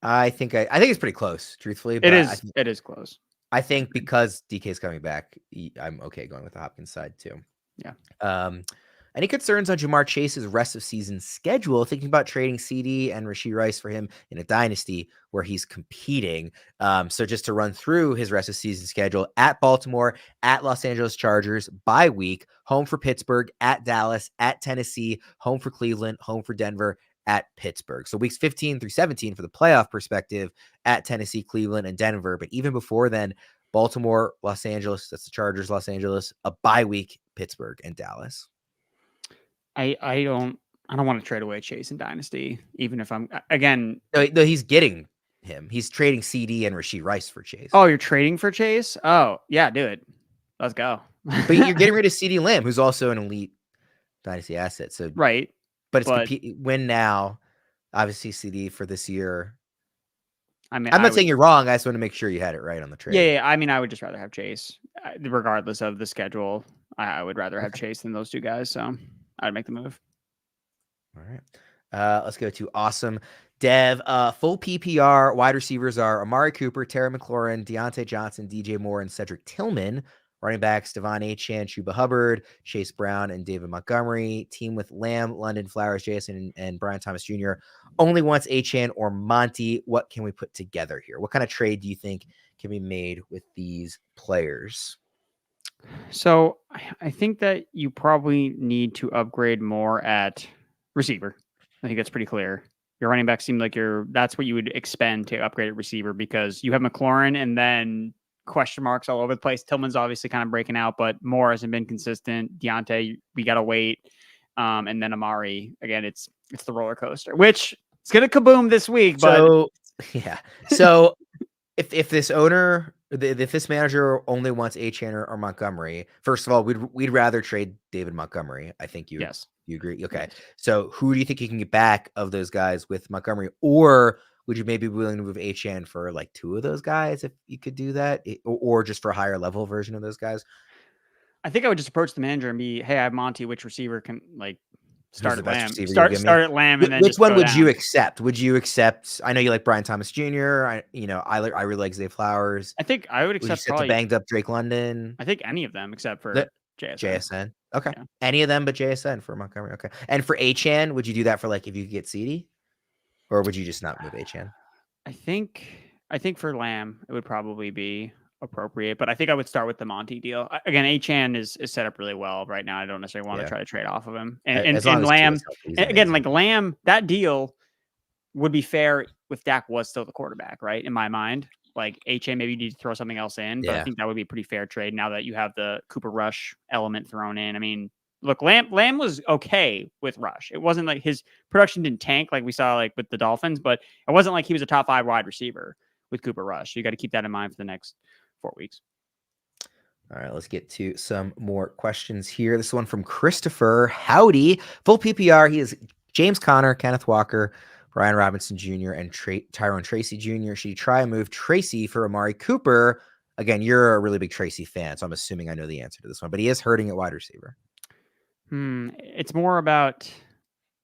I think it's pretty close, truthfully. But it is close. I think because DK's coming back, I'm okay going with the Hopkins side too. Yeah. Any concerns on Jamar Chase's rest of season schedule? Thinking about trading CeeDee and Rashee Rice for him in a dynasty where he's competing. So just to run through his rest of season schedule: at Baltimore, at Los Angeles Chargers, bye week, home for Pittsburgh, at Dallas, at Tennessee, home for Cleveland, home for Denver, at Pittsburgh. So weeks 15 through 17 for the playoff perspective, at Tennessee, Cleveland, and Denver. But even before then, Baltimore, Los Angeles, that's the Chargers, Los Angeles, a bye week, Pittsburgh, and Dallas. I don't want to trade away Chase in Dynasty, even if I'm again. No, he's getting him. He's trading CeeDee and Rashee Rice for Chase. Oh, you're trading for Chase? Oh, yeah, do it. Let's go. But you're getting rid of CeeDee Lamb, who's also an elite Dynasty asset. So right, but it's win now. Obviously, CeeDee for this year. I mean, I'm not saying you're wrong. I just want to make sure you had it right on the trade. Yeah. I mean, I would just rather have Chase, regardless of the schedule. I would rather have Chase than those two guys. So I'd make the move. All right. Let's go to Awesome Dev. Full PPR wide receivers are Amari Cooper, Terry McLaurin, Deontay Johnson, DJ Moore, and Cedric Tillman. Running backs: Devon Achane, Chuba Hubbard, Chase Brown, and David Montgomery. Team with Lamb, London, Flowers, Jason, and Brian Thomas Jr. Only wants Achane or Monty. What can we put together here? What kind of trade do you think can be made with these players? So I think that you probably need to upgrade more at receiver. I think that's pretty clear. Your running back seemed like that's what you would expend to upgrade at receiver, because you have McLaurin and then question marks all over the place. Tillman's obviously kind of breaking out, but Moore hasn't been consistent. Deontay, we got to wait. And then Amari, again, it's the roller coaster, which it's going to kaboom this week. But yeah. So if this owner, if this manager only wants Achane or Montgomery, first of all, we'd rather trade David Montgomery. I think you agree. Okay. Yes. So who do you think you can get back of those guys with Montgomery, or would you maybe be willing to move Achane for like 2 of those guys if you could do that, or just for a higher level version of those guys? I think I would just approach the manager and be, hey, I have Monty. Which receiver can start at Lamb? Start at Lamb, and then which one would you accept? Would you accept? I know you like Brian Thomas Jr. I really like Zay Flowers. I think I would accept probably the banged up Drake London. I think any of them except for JSN. Okay, yeah. Any of them but JSN for Montgomery. Okay, and for Achane, would you do that for like if you could get CeeDee? Or would you just not move Achane? I think for Lamb, it would probably be appropriate, but I think I would start with the Monty deal. Again, Achane is set up really well right now. I don't necessarily want to try to trade off of him. And Lamb, again, like Lamb, that deal would be fair if Dak was still the quarterback, right? In my mind, like Achane, maybe you need to throw something else in, but I think that would be a pretty fair trade now that you have the Cooper Rush element thrown in. I mean, look, Lamb was okay with Rush. It wasn't like his production didn't tank like we saw like with the Dolphins, but it wasn't like he was a top 5 wide receiver with Cooper Rush. So you got to keep that in mind for the next 4 weeks. All right, let's get to some more questions here. This one from Christopher. Howdy. Full PPR. He is James Conner, Kenneth Walker, Brian Robinson Jr., and Tyrone Tracy Jr. Should you try and move Tracy for Amari Cooper? Again, you're a really big Tracy fan, so I'm assuming I know the answer to this one, but he is hurting at wide receiver. It's more about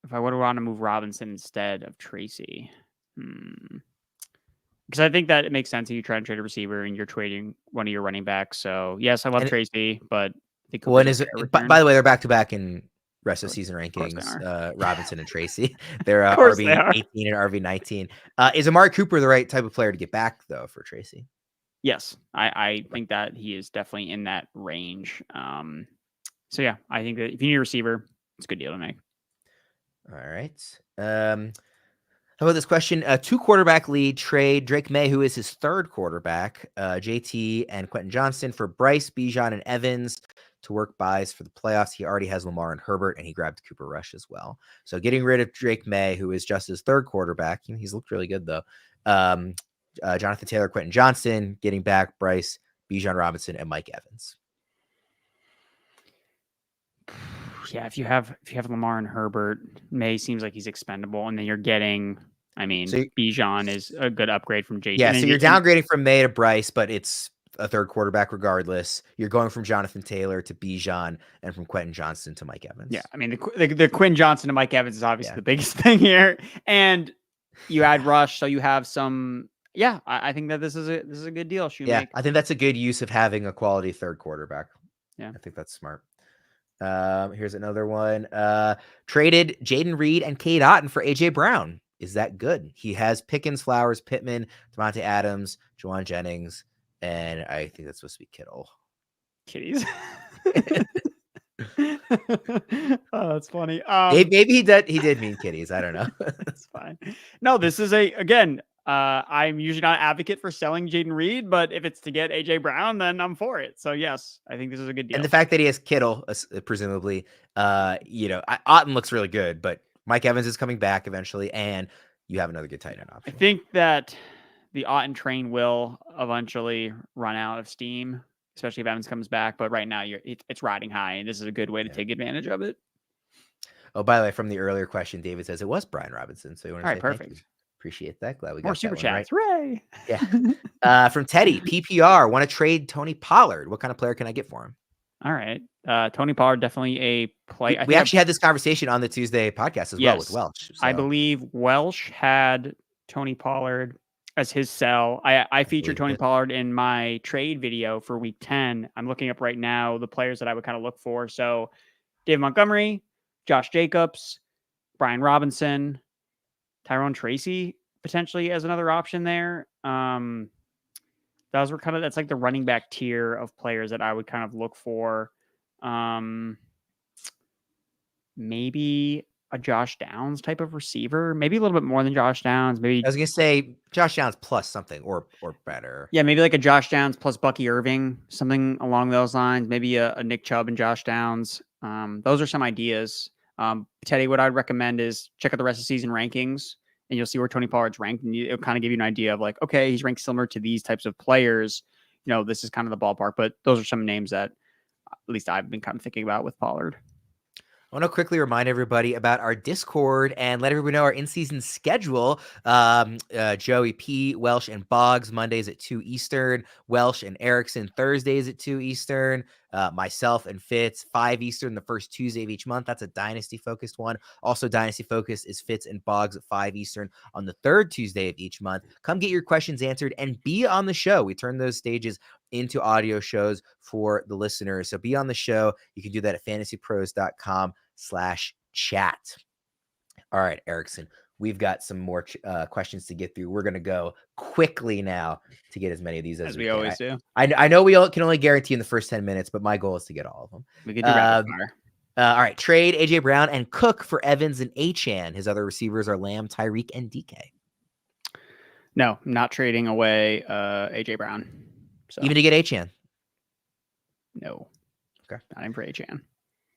if I would want to move Robinson instead of Tracy. Because I think that it makes sense if you try and trade a receiver and you're trading one of your running backs. So yes, I love Tracy, but I think by the way, they're back to back in rest of season rankings. Robinson and Tracy, they're RB 18 and RB 19. Is Amari Cooper the right type of player to get back though for Tracy? Yes, I think that he is definitely in that range. So yeah, I think that if you need a receiver, it's a good deal to make. All right. How about this question? A 2-quarterback lead trade. Drake May, who is his third quarterback, JT and Quentin Johnston for Bryce, Bijan, and Evans to work buys for the playoffs. He already has Lamar and Herbert, and he grabbed Cooper Rush as well. So getting rid of Drake May, who is just his third quarterback. He's looked really good, though. Jonathan Taylor, Quentin Johnston, getting back Bryce, Bijan Robinson, and Mike Evans. Yeah, if you have Lamar and Herbert, May seems like he's expendable, and then you're getting, Bijan is a good upgrade from JT. Yeah, so you're downgrading from May to Bryce, but it's a third quarterback regardless. You're going from Jonathan Taylor to Bijan and from Quentin Johnston to Mike Evans. Yeah, I mean, the Quinn Johnson to Mike Evans is obviously the biggest thing here, and you add Rush, so you have some. Yeah, I think that this is a good deal. Yeah, I think that's a good use of having a quality third quarterback. Yeah, I think that's smart. Here's another one. Traded Jayden Reed and Cade Otton for AJ Brown. Is that good? He has Pickens, Flowers, Pittman, Devontae Adams, Juwan Jennings, and I think that's supposed to be Kittle. Kitties. Oh, that's funny. Maybe he did mean kitties. I don't know. That's fine. No, this is I'm usually not an advocate for selling Jayden Reed, but if it's to get AJ Brown, then I'm for it. So yes, I think this is a good deal. And the fact that he has Kittle, presumably, Otton looks really good, but Mike Evans is coming back eventually, and you have another good tight end option. I think that the Otton train will eventually run out of steam, especially if Evans comes back. But right now, it's riding high, and this is a good way to take advantage of it. Oh, by the way, from the earlier question, David says it was Brian Robinson. So you want to say perfect. Appreciate that. Glad we got more super chats. Right. Hooray! Yeah. From Teddy, PPR, want to trade Tony Pollard. What kind of player can I get for him? All right. Tony Pollard, definitely a play. We actually had this conversation on the Tuesday podcast as well with Welsh. So. I believe Welsh had Tony Pollard as his sell. I featured Tony Pollard in my trade video for week 10. I'm looking up right now the players that I would kind of look for. So David Montgomery, Josh Jacobs, Brian Robinson, Tyrone Tracy potentially as another option there. That's like the running back tier of players that I would kind of look for. Maybe a Josh Downs type of receiver, maybe a little bit more than Josh Downs. Maybe I was gonna say Josh Downs plus something or better. Yeah, maybe like a Josh Downs plus Bucky Irving, something along those lines. Maybe a Nick Chubb and Josh Downs. Those are some ideas. Teddy, what I'd recommend is check out the rest of the season rankings, and you'll see where Tony Pollard's ranked, and it'll kind of give you an idea of like, okay, he's ranked similar to these types of players. This is kind of the ballpark, but those are some names that at least I've been kind of thinking about with Pollard. I want to quickly remind everybody about our Discord and let everybody know our in-season schedule. Joey P, Welsh, and Boggs Mondays at 2 Eastern. Welsh and Erickson Thursdays at 2 Eastern. Myself and Fitz 5 Eastern the first Tuesday of each month. That's a Dynasty-focused one. Also, Dynasty-focused is Fitz and Boggs at 5 Eastern on the third Tuesday of each month. Come get your questions answered and be on the show. We turn those stages into audio shows for the listeners. So be on the show. You can do that at fantasypros.com/chat. All right, Erickson, we've got some more questions to get through. We're going to go quickly now to get as many of these as we always do. I know we can only guarantee in the first 10 minutes, but my goal is to get all of them. We could do rapid fire. All right, trade AJ Brown and Cook for Evans and Achane. His other receivers are Lamb, Tyreek, and DK. No, I'm not trading away AJ Brown. So. Even to get Achane? No. Okay. Not in for Achane.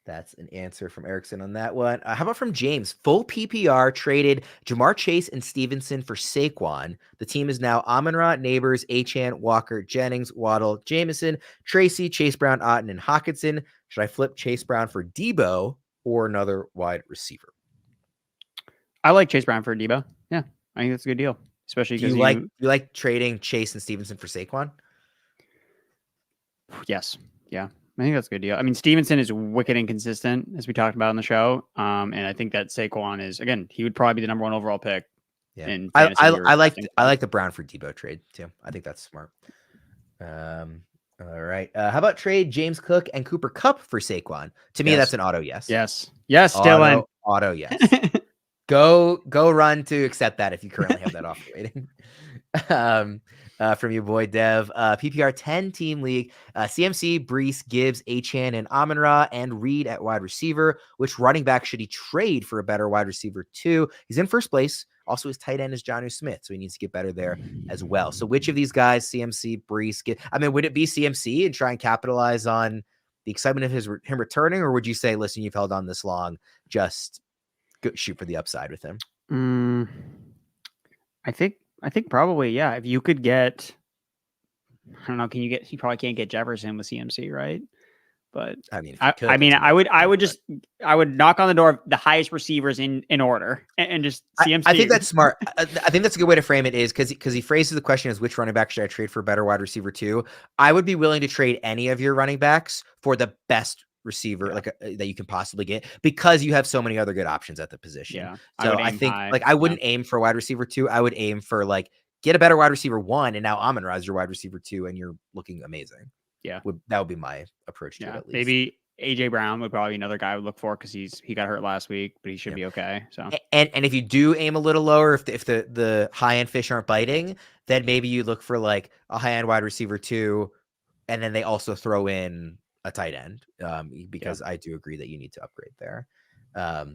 That's an answer from Erickson on that one. How about from James? Full PPR traded Jamar Chase and Stevenson for Saquon. The team is now Amon-Ra, Neighbors, Achane, Walker, Jennings, Waddle, Jameson, Tracy, Chase Brown, Otton, and Hockenson. Should I flip Chase Brown for Debo or another wide receiver? I like Chase Brown for Debo. Yeah, I think that's a good deal. Especially because you like trading Chase and Stevenson for Saquon? Yes. Yeah. I think that's a good deal. I mean, Stevenson is wicked inconsistent, as we talked about on the show. And I think that Saquon is, again, he would probably be the number one overall pick. Yeah. I like the Brown for Debo trade too. I think that's smart. All right. How about trade James Cook and Cooper Kupp for Saquon? To me, that's an auto yes. Yes. Yes, Dylan. Auto yes. Go run to accept that if you currently have that offer rating. from your boy Dev. PPR 10 team league. CMC, Brees, Gibbs, Achane, and Amon-Ra, and Reed at wide receiver. Which running back should he trade for a better wide receiver too? He's in first place. Also, his tight end is Jonnu Smith, so he needs to get better there as well. So which of these guys, CMC, Brees, would it be CMC and try and capitalize on the excitement of him returning, or would you say, listen, you've held on this long, just go shoot for the upside with him? I think probably, yeah. If you could get, I don't know, you probably can't get Jefferson with CMC, right? But I would knock on the door of the highest receivers in order and just CMC. I think that's smart. I think that's a good way to frame it, is because he phrases the question as, which running back should I trade for a better wide receiver too? I would be willing to trade any of your running backs for the best receiver that you can possibly get, because you have so many other good options at the position. Yeah. So I think I wouldn't aim for wide receiver 2. I would aim for get a better wide receiver 1, and now Amon-Ra is your wide receiver 2, and you're looking amazing. Yeah. That would be my approach to it, at least. Maybe AJ Brown would probably be another guy I would look for, because he got hurt last week, but he should be okay. So and if you do aim a little lower, if the high end fish aren't biting, then maybe you look for a high end wide receiver 2, and then they also throw in a tight end, because I do agree that you need to upgrade there. All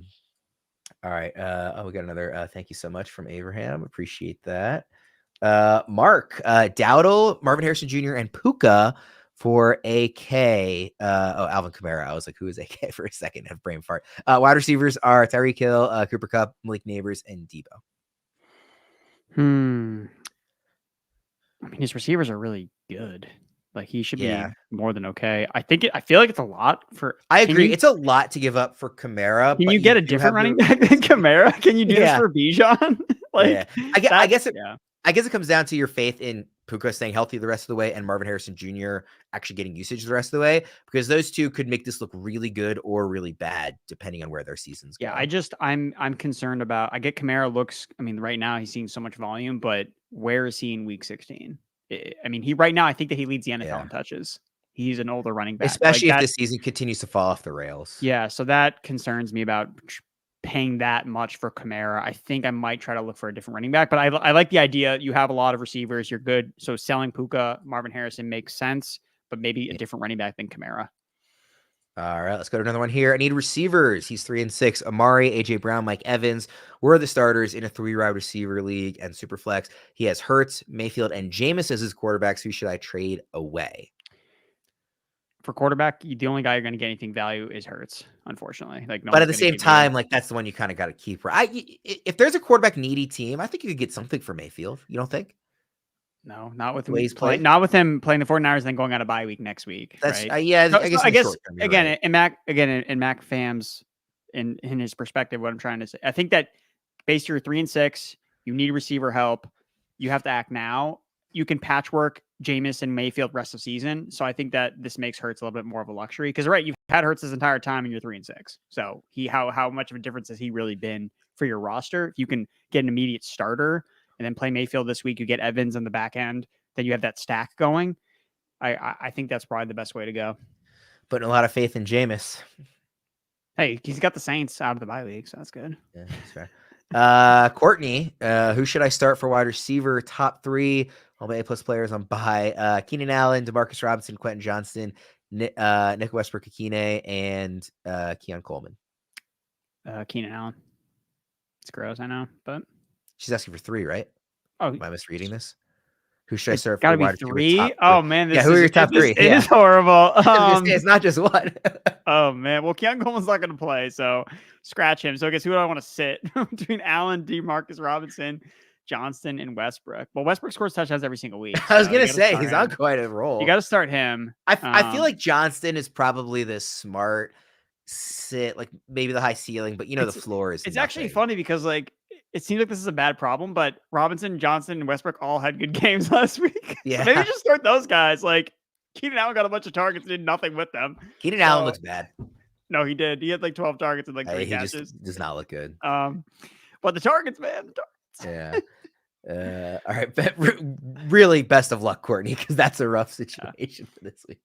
right. We got another thank you so much from Abraham. Appreciate that. Mark, Dowdle, Marvin Harrison Jr., and Puka for AK. Alvin Kamara. I was like, who is AK for a second? Have brain fart. Wide receivers are Tyreek Hill, Cooper Kupp, Malik Neighbors, and Debo. I mean, his receivers are really good. He should be more than okay. I feel like it's a lot for. I agree. It's a lot to give up for Kamara. Can you get a different running back than Kamara? Can you do this for Bijan? I guess it comes down to your faith in Puka staying healthy the rest of the way, and Marvin Harrison Jr. actually getting usage the rest of the way, because those two could make this look really good or really bad depending on where their seasons go. Yeah, I'm concerned about. I get Kamara looks. I mean, right now he's seeing so much volume, but where is he in week 16? I mean, right now, I think that he leads the NFL in touches. He's an older running back. Especially if the season continues to fall off the rails. Yeah, so that concerns me about paying that much for Kamara. I think I might try to look for a different running back, but I like the idea. You have a lot of receivers. You're good. So selling Puka, Marvin Harrison makes sense, but maybe a different running back than Kamara. All right, let's go to another one here. I need receivers. He's 3 and 6. Amari, AJ Brown, Mike Evans were the starters in a 3-wide receiver league and Superflex. He has Hurts, Mayfield, and Jameis as his quarterbacks. Who should I trade away? For quarterback, the only guy you're going to get anything value is Hurts, unfortunately. But at the same time, that's the one you kind of got to keep. If there's a quarterback needy team, I think you could get something for Mayfield. You don't think? No, not with him. Not with him playing the 49ers and then going on a bye week next week. That's right? I guess again, right. in Mac Fam's in his perspective, what I'm trying to say, I think that based you're 3 and 6, you need receiver help. You have to act now. You can patchwork Jameis and Mayfield rest of season. So I think that this makes Hurts a little bit more of a luxury, because you've had Hurts this entire time and you're 3 and 6. So how much of a difference has he really been for your roster? If you can get an immediate starter and then play Mayfield this week, you get Evans on the back end, then you have that stack going. I think that's probably the best way to go. Putting a lot of faith in Jameis. Hey, he's got the Saints out of the bye week, so that's good. Yeah, that's fair. Courtney, who should I start for wide receiver? Top 3, all the A+ players on bye. Keenan Allen, Demarcus Robinson, Quentin Johnston, Nick Westbrook-Ikhine, and Keon Coleman. Keenan Allen. It's gross, I know, but she's asking for 3, right? Oh, am I misreading this? Who should I start for? Gotta be 3. Oh man, who are your top 3? It is horrible. It's not just one. Oh man, well, Keon Coleman's not going to play, so scratch him. So I guess who do I want to sit between Allen, Demarcus Robinson, Johnston, and Westbrook? Well, Westbrook scores touchdowns every single week. I was going to say he's on quite a roll. You got to start him. I feel like Johnston is probably the smart sit, maybe the high ceiling, but the floor is. It's actually funny because it seems like this is a bad problem, but Robinson, Johnston, and Westbrook all had good games last week. Yeah, so maybe just start those guys. Keenan Allen got a bunch of targets and did nothing with them. Keenan Allen looks bad. No, he did. He had 12 targets and 3 catches. Just does not look good. But the targets, man. Yeah. All right, but really best of luck, Courtney, because that's a rough situation for this week.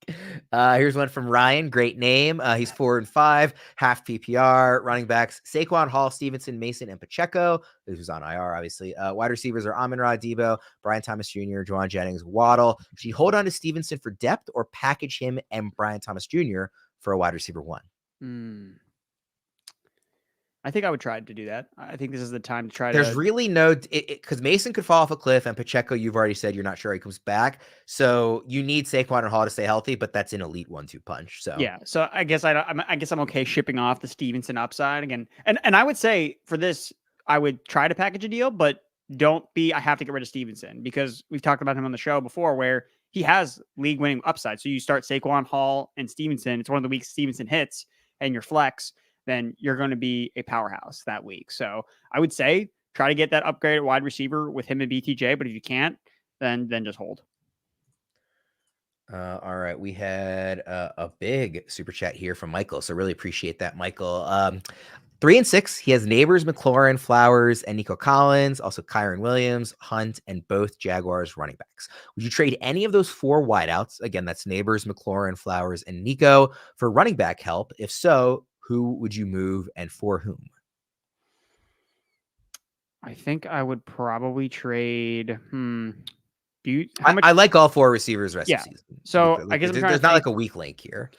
Here's one from Ryan. Great name. He's 4 and 5, half PPR. Running backs: Saquon, Hall, Stevenson, Mason, and Pacheco. Who's on IR, obviously. Wide receivers are Amon-Ra, Debo, Brian Thomas Jr., Juwan Jennings, Waddle. Should you hold on to Stevenson for depth or package him and Brian Thomas Jr. for a wide receiver 1? I think I would try to do that. I think this is the time to try There's to. really no, because Mason could fall off a cliff, and Pacheco, you've already said you're not sure he comes back. So you need Saquon and Hall to stay healthy, but that's an elite 1-2 punch. So Yeah, so I guess I'm okay shipping off the Stevenson upside again, and I would say for this I would try to package a deal, but don't be. I have to get rid of Stevenson because we've talked about him on the show before, where he has league winning upside. So you start Saquon, Hall, and Stevenson. It's one of the weeks Stevenson hits, and your flex, then you're going to be a powerhouse that week. So I would say try to get that upgrade at wide receiver with him and BTJ, but if you can't, then just hold. All right, we had a big super chat here from Michael, so really appreciate that, Michael. 3 and 6, he has Neighbors, McLaurin, Flowers, and Nico Collins, also Kyron Williams, Hunt, and both Jaguars running backs. Would you trade any of those 4 wideouts? Again, that's Neighbors, McLaurin, Flowers, and Nico for running back help. If so, who would you move and for whom? I think I would probably trade. I like all 4 receivers rest of the season. So I guess there's not like a weak link here.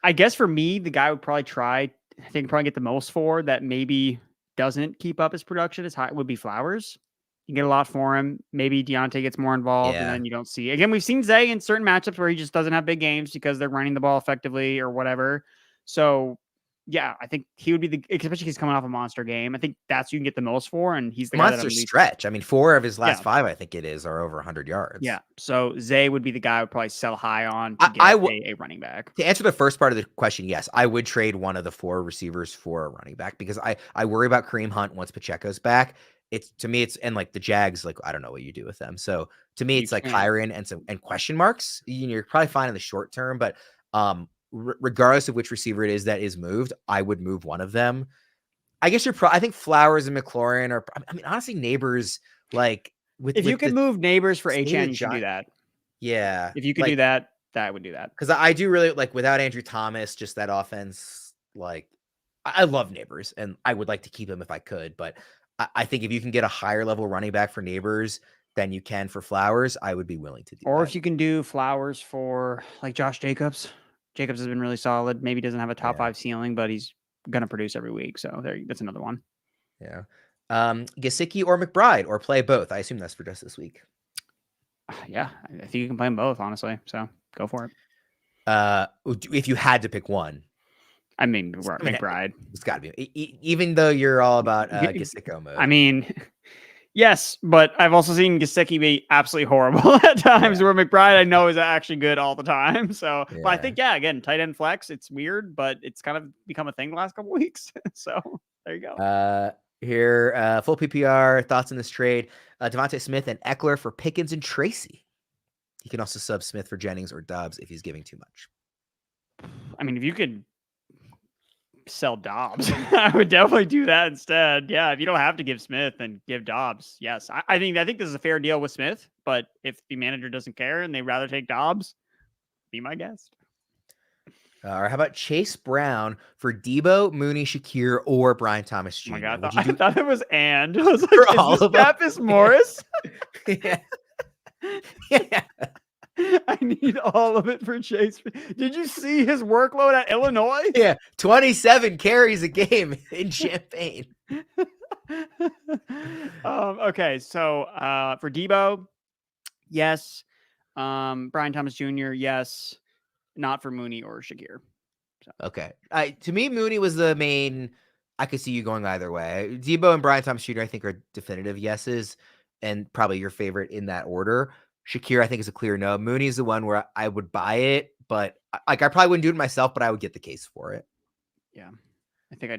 I guess for me, the guy would probably try. I think probably get the most for that. Maybe doesn't keep up his production as high would be Flowers. You get a lot for him. Maybe Deontay gets more involved, and then you don't see. Again, we've seen Zay in certain matchups where he just doesn't have big games because they're running the ball effectively or whatever. So yeah, I think he would be especially if he's coming off a monster game. I think that's who you can get the most for, and he's the monster stretch. I mean, 4 of his last 5, I think it is, are over 100 yards. Yeah, so Zay would be the guy I would probably sell high on to get a running back. To answer the first part of the question, yes, I would trade one of the 4 receivers for a running back because I worry about Kareem Hunt once Pacheco's back. To me, and like the Jags, like I don't know what you do with them. So to me, it's like Kyron and question marks. You're probably fine in the short term, but regardless of which receiver it is that is moved, I would move one of them. I guess I think Flowers and McLaurin are. I mean, honestly, Neighbors like if you could move Neighbors for Achane, you should do that. Yeah, if you could do that, I would do that because I do really like without Andrew Thomas, just that offense. Like, I love Neighbors, and I would like to keep him if I could, but I think if you can get a higher level running back for Neighbors than you can for Flowers, I would be willing to do. Or if you can do Flowers for like Josh Jacobs. Jacobs has been really solid. Maybe doesn't have a top 5 ceiling, but he's going to produce every week. So that's another one. Yeah. Gesicki or McBride, or play both. I assume that's for just this week. Yeah. I think you can play them both, honestly. So go for it. If you had to pick one. I mean, McBride. It's got to be. Even though you're all about Gesicki mode. I mean... Yes, but I've also seen Gesicki be absolutely horrible at times where McBride I know is actually good all the time. So, but I think, again, tight end flex, it's weird, but it's kind of become a thing the last couple of weeks. So there you go. Here, full PPR, thoughts on this trade. Devontae Smith and Eckler for Pickens and Tracy. He can also sub Smith for Jennings or Dobbs if he's giving too much. I mean, if you could sell Dobbs, I would definitely do that instead. Yeah, if you don't have to give Smith, then give Dobbs. Yes, I think this is a fair deal with Smith, but if the manager doesn't care and they'd rather take Dobbs, be my guest. Or how about Chase Brown for Debo, Mooney, Shakir, or Brian Thomas Jr.? Oh my God, I thought it was and. I was like, for all is this Pappas Morris? Yeah. I need all of it for Chase. Did you see his workload at Illinois? Yeah, 27 carries a game in Champaign. Okay, so for Debo, yes. Brian Thomas Jr., yes. Not for Mooney or Shakir. So. Okay. To me, Mooney was the main. I could see you going either way. Debo and Brian Thomas Jr., I think, are definitive yeses, and probably your favorite in that order. Shakir, I think, is a clear no. Mooney is the one where I would buy it, but I probably wouldn't do it myself, but I would get the case for it. Yeah. I think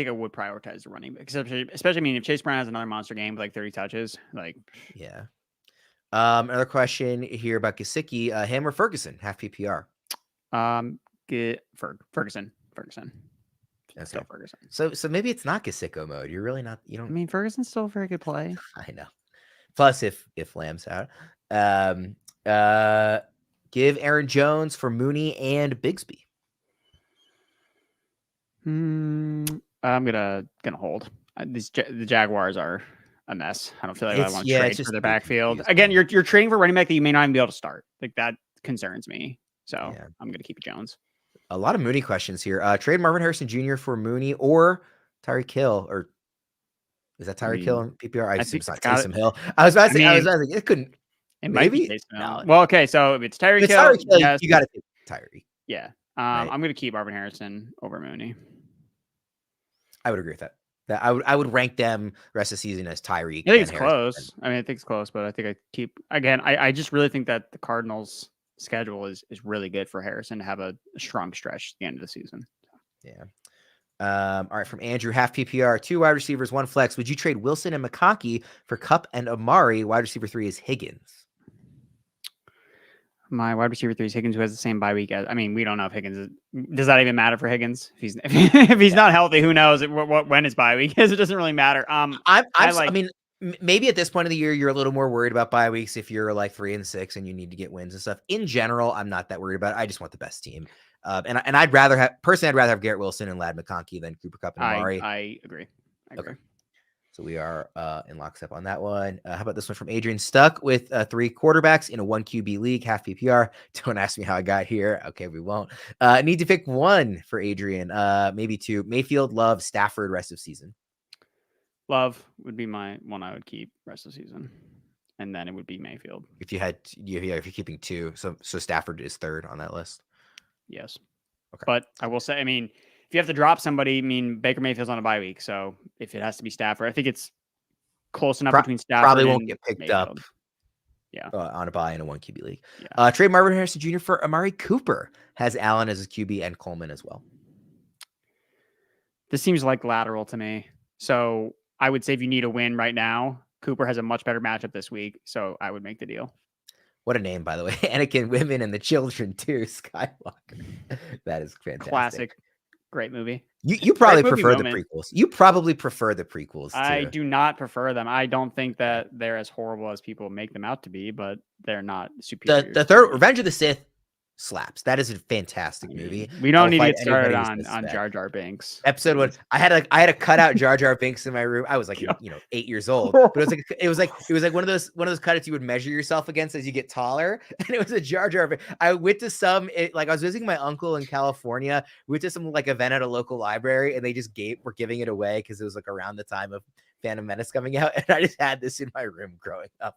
I would prioritize the running back, especially, I mean, if Chase Brown has another monster game with like 30 touches, like. Yeah. Another question here about Gesicki, him or Ferguson, half PPR. Ferguson. Okay. Still Ferguson. So maybe it's not Gesicki mode. You're really not. You don't. I mean, Ferguson's still a very good play. I know. Plus, if Lamb's out, give Aaron Jones for Mooney and Bigsby. I'm gonna hold. The Jaguars are a mess. I don't feel like I want to trade for their backfield. Again, you're trading for running back that you may not even be able to start. Like that concerns me. So I'm gonna keep Jones. A lot of Mooney questions here. Trade Marvin Harrison Jr. for Mooney or Tyreek Hill, or is that Tyreek Hill in PPR? I assume it's not Taysom Hill. I was about to say, it couldn't. It maybe. Might be Taysom. Well, okay, so if it's Tyreek Hill, Tyreek Hill, yes. You got to take Tyreek. Yeah. Right? I'm going to keep Marvin Harrison over Mooney. I would agree with that. I would rank them rest of the season as Tyreek. I think it's close. I mean, I think it's close, but I think I keep again. I just really think that the Cardinals' schedule is really good for Harrison to have a strong stretch at the end of the season. Yeah. All right, from Andrew, half PPR, 2 wide receivers, 1 flex. Would you trade Wilson and McConkey for Kupp and Amari? Wide receiver 3 is Higgins. My wide receiver 3 is Higgins, who has the same bye week as. I mean, we don't know if Higgins does that even matter for Higgins? If he's not healthy, who knows when his bye week is? It doesn't really matter. I mean, maybe at this point of the year, you're a little more worried about bye weeks if you're like 3 and 6 and you need to get wins and stuff. In general, I'm not that worried about it. I just want the best team. And I'd rather have Garrett Wilson and Ladd McConkey than Cooper Kupp and Amari. I agree. Okay. So we are in lockstep on that one. How about this one from Adrian? Stuck with 3 quarterbacks in a 1 QB league, half PPR. Don't ask me how I got here. Okay, we won't. Need to pick 1 for Adrian. Maybe 2. Mayfield, Love, Stafford, rest of season. Love would be my one I would keep rest of season. And then it would be Mayfield. If you're keeping 2, so Stafford is 3rd on that list. Yes. Okay. But I will say, I mean, if you have to drop somebody, I mean, Baker Mayfield's on a bye week. So if it has to be Stafford, I think it's close enough between Stafford probably won't get picked Mayfield. Up. Yeah. On a bye in a 1 QB league. Yeah. Trade Marvin Harrison Jr. for Amari Cooper. Has Allen as his QB and Coleman as well. This seems like lateral to me. So I would say if you need a win right now, Cooper has a much better matchup this week. So I would make the deal. What a name, by the way. Anakin, women, and the children, too. Skywalker. That is fantastic. Classic. Great movie. You probably prefer the prequels. You probably prefer the prequels, too. I do not prefer them. I don't think that they're as horrible as people make them out to be, but they're not superior. The third, Revenge of the Sith, slaps. That is a fantastic movie. We don't need to get started on Jar Jar Binks. Episode 1. I had to cut out Jar Jar Binks in my room. I was like, 8 years old. But it was like one of those cuts you would measure yourself against as you get taller. And it was a Jar Jar. I went to I was visiting my uncle in California. We went to some like event at a local library, and they just were giving it away because it was like around the time of Phantom Menace coming out, and I just had this in my room growing up.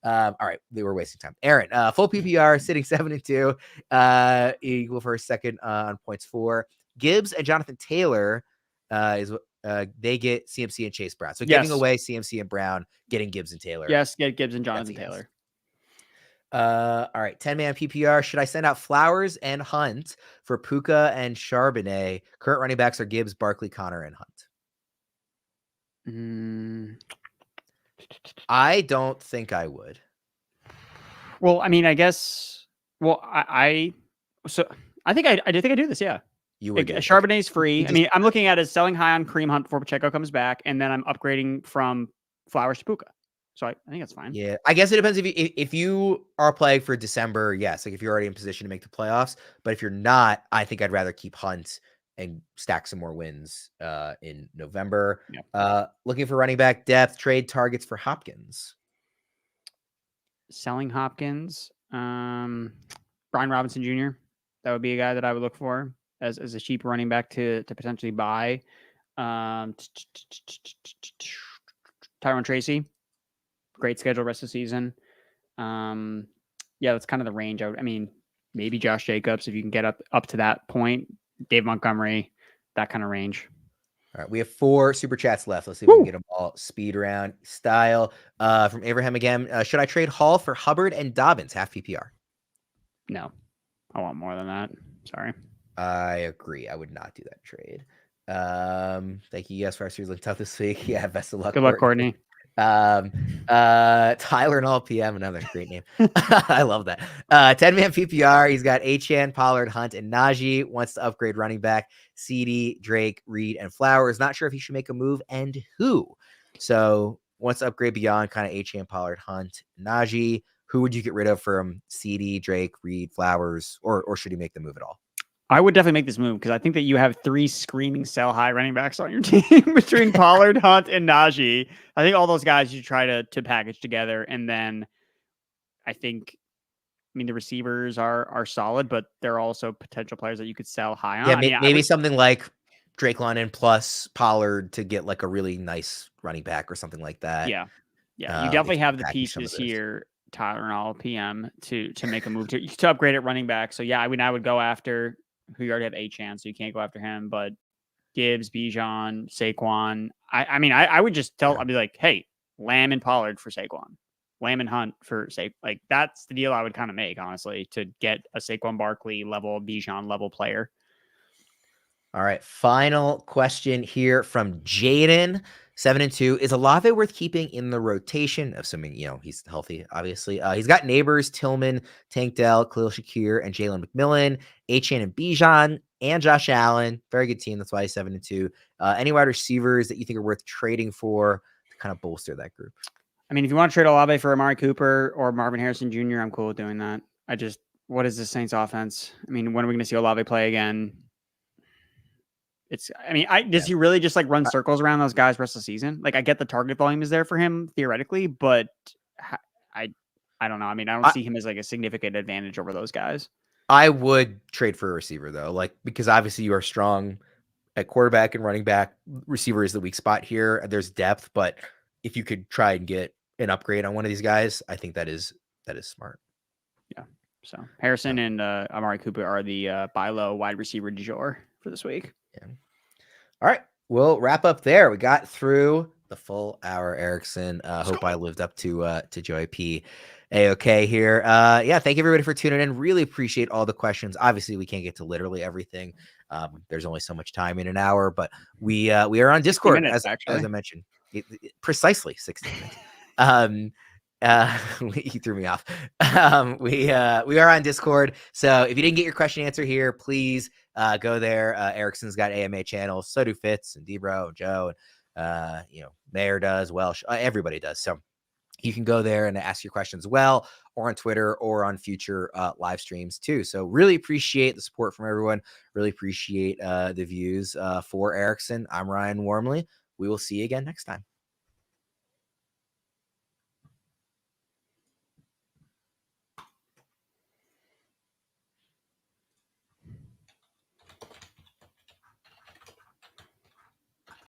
All right, they were wasting time. Aaron, full PPR, sitting 7-2, equal for a second on points 4. Gibbs and Jonathan Taylor they get CMC and Chase Brown. So giving away CMC and Brown, getting Gibbs and Taylor. Yes, get Gibbs and Jonathan Taylor. All right, 10-man PPR. Should I send out Flowers and Hunt for Puka and Charbonnet? Current running backs are Gibbs, Barkley, Connor, and Hunt. I don't think I would. Well, I mean, I guess. Well, I think I do this. Yeah, you would. Charbonnet's free. I mean, I'm looking at is selling high on Kareem Hunt before Pacheco comes back, and then I'm upgrading from Flowers to Puka. So I think that's fine. Yeah, I guess it depends if you are playing for December. Yes, like if you're already in position to make the playoffs. But if you're not, I think I'd rather keep Hunt and stack some more wins in November. Yeah. Looking for running back depth, trade targets for Hopkins. Selling Hopkins. Brian Robinson Jr. That would be a guy that I would look for as a cheap running back to potentially buy. Tyrone Tracy. Great schedule rest of the season. Yeah, that's kind of the range. I mean, maybe Josh Jacobs if you can get up to that point. Dave Montgomery, that kind of range. All right, we have 4 super chats left. Let's see if we can get them all speed round style. From Abraham again, should I trade Hall for Hubbard and Dobbins, half PPR? No, I want more than that. Sorry. I agree. I would not do that trade. Thank you. Yes, for our series linked up this week. Yeah, best of luck. Good luck, Courtney. Tyler and All PM, another great name. I love that. 10-man PPR. He's got Achane, Pollard, Hunt, and Najee. Wants to upgrade running back CeeDee, Drake, Reed, and Flowers. Not sure if he should make a move and who. So wants to upgrade beyond kind of Achane, Pollard, Hunt, Najee, who would you get rid of from CeeDee, Drake, Reed, Flowers, or should he make the move at all? I would definitely make this move because I think that you have 3 screaming sell high running backs on your team between Pollard, Hunt, and Najee. I think all those guys you try to package together. And then I mean, the receivers are solid, but they're also potential players that you could sell high on. Yeah, maybe something like Drake London plus Pollard to get like a really nice running back or something like that. Yeah. You definitely have the pieces here, Tyrone PM, to make a move to upgrade at running back. So yeah, I would go after who you already have Achane, so you can't go after him, but Gibbs, Bijan, Saquon. I would just I'd be like, hey, Lamb and Pollard for Saquon. Lamb and Hunt for like that's the deal I would kind of make, honestly, to get a Saquon Barkley level, Bijan level player. All right. Final question here from Jayden, 7-2. Is Olave worth keeping in the rotation? Assuming, he's healthy, obviously. He's got Neighbors, Tillman, Tank Dell, Khalil Shakir, and Jalen McMillan, Achane and Bijan, and Josh Allen. Very good team. That's why he's 7-2. Any wide receivers that you think are worth trading for to kind of bolster that group? I mean, if you want to trade Olave for Amari Cooper or Marvin Harrison Jr., I'm cool with doing that. What is the Saints offense? I mean, when are we going to see Olave play again? Does he really just like run circles around those guys the rest of the season? Like, I get the target volume is there for him theoretically, but I don't know. I mean, I don't see him as like a significant advantage over those guys. I would trade for a receiver though, because obviously you are strong at quarterback and running back. Receiver is the weak spot here. There's depth, but if you could try and get an upgrade on one of these guys, I think that is smart. Yeah. So Harrison and Amari Cooper are the buy low wide receiver du jour for this week. Yeah. All right. We'll wrap up there. We got through the full hour, Erickson. Hope I lived up to Joey P. A-okay here. Thank you everybody for tuning in. Really appreciate all the questions. Obviously, we can't get to literally everything. There's only so much time in an hour, but we are on Discord, as I mentioned. Precisely 16 minutes. He threw me off. We are on Discord. So if you didn't get your question answered here, please go there. Erickson's got AMA channels. So do Fitz and Debro and Joe. Mayor does. Welsh. Everybody does. So you can go there and ask your questions well, or on Twitter or on future live streams too. So really appreciate the support from everyone. Really appreciate the views for Erickson. I'm Ryan Wormley. We will see you again next time.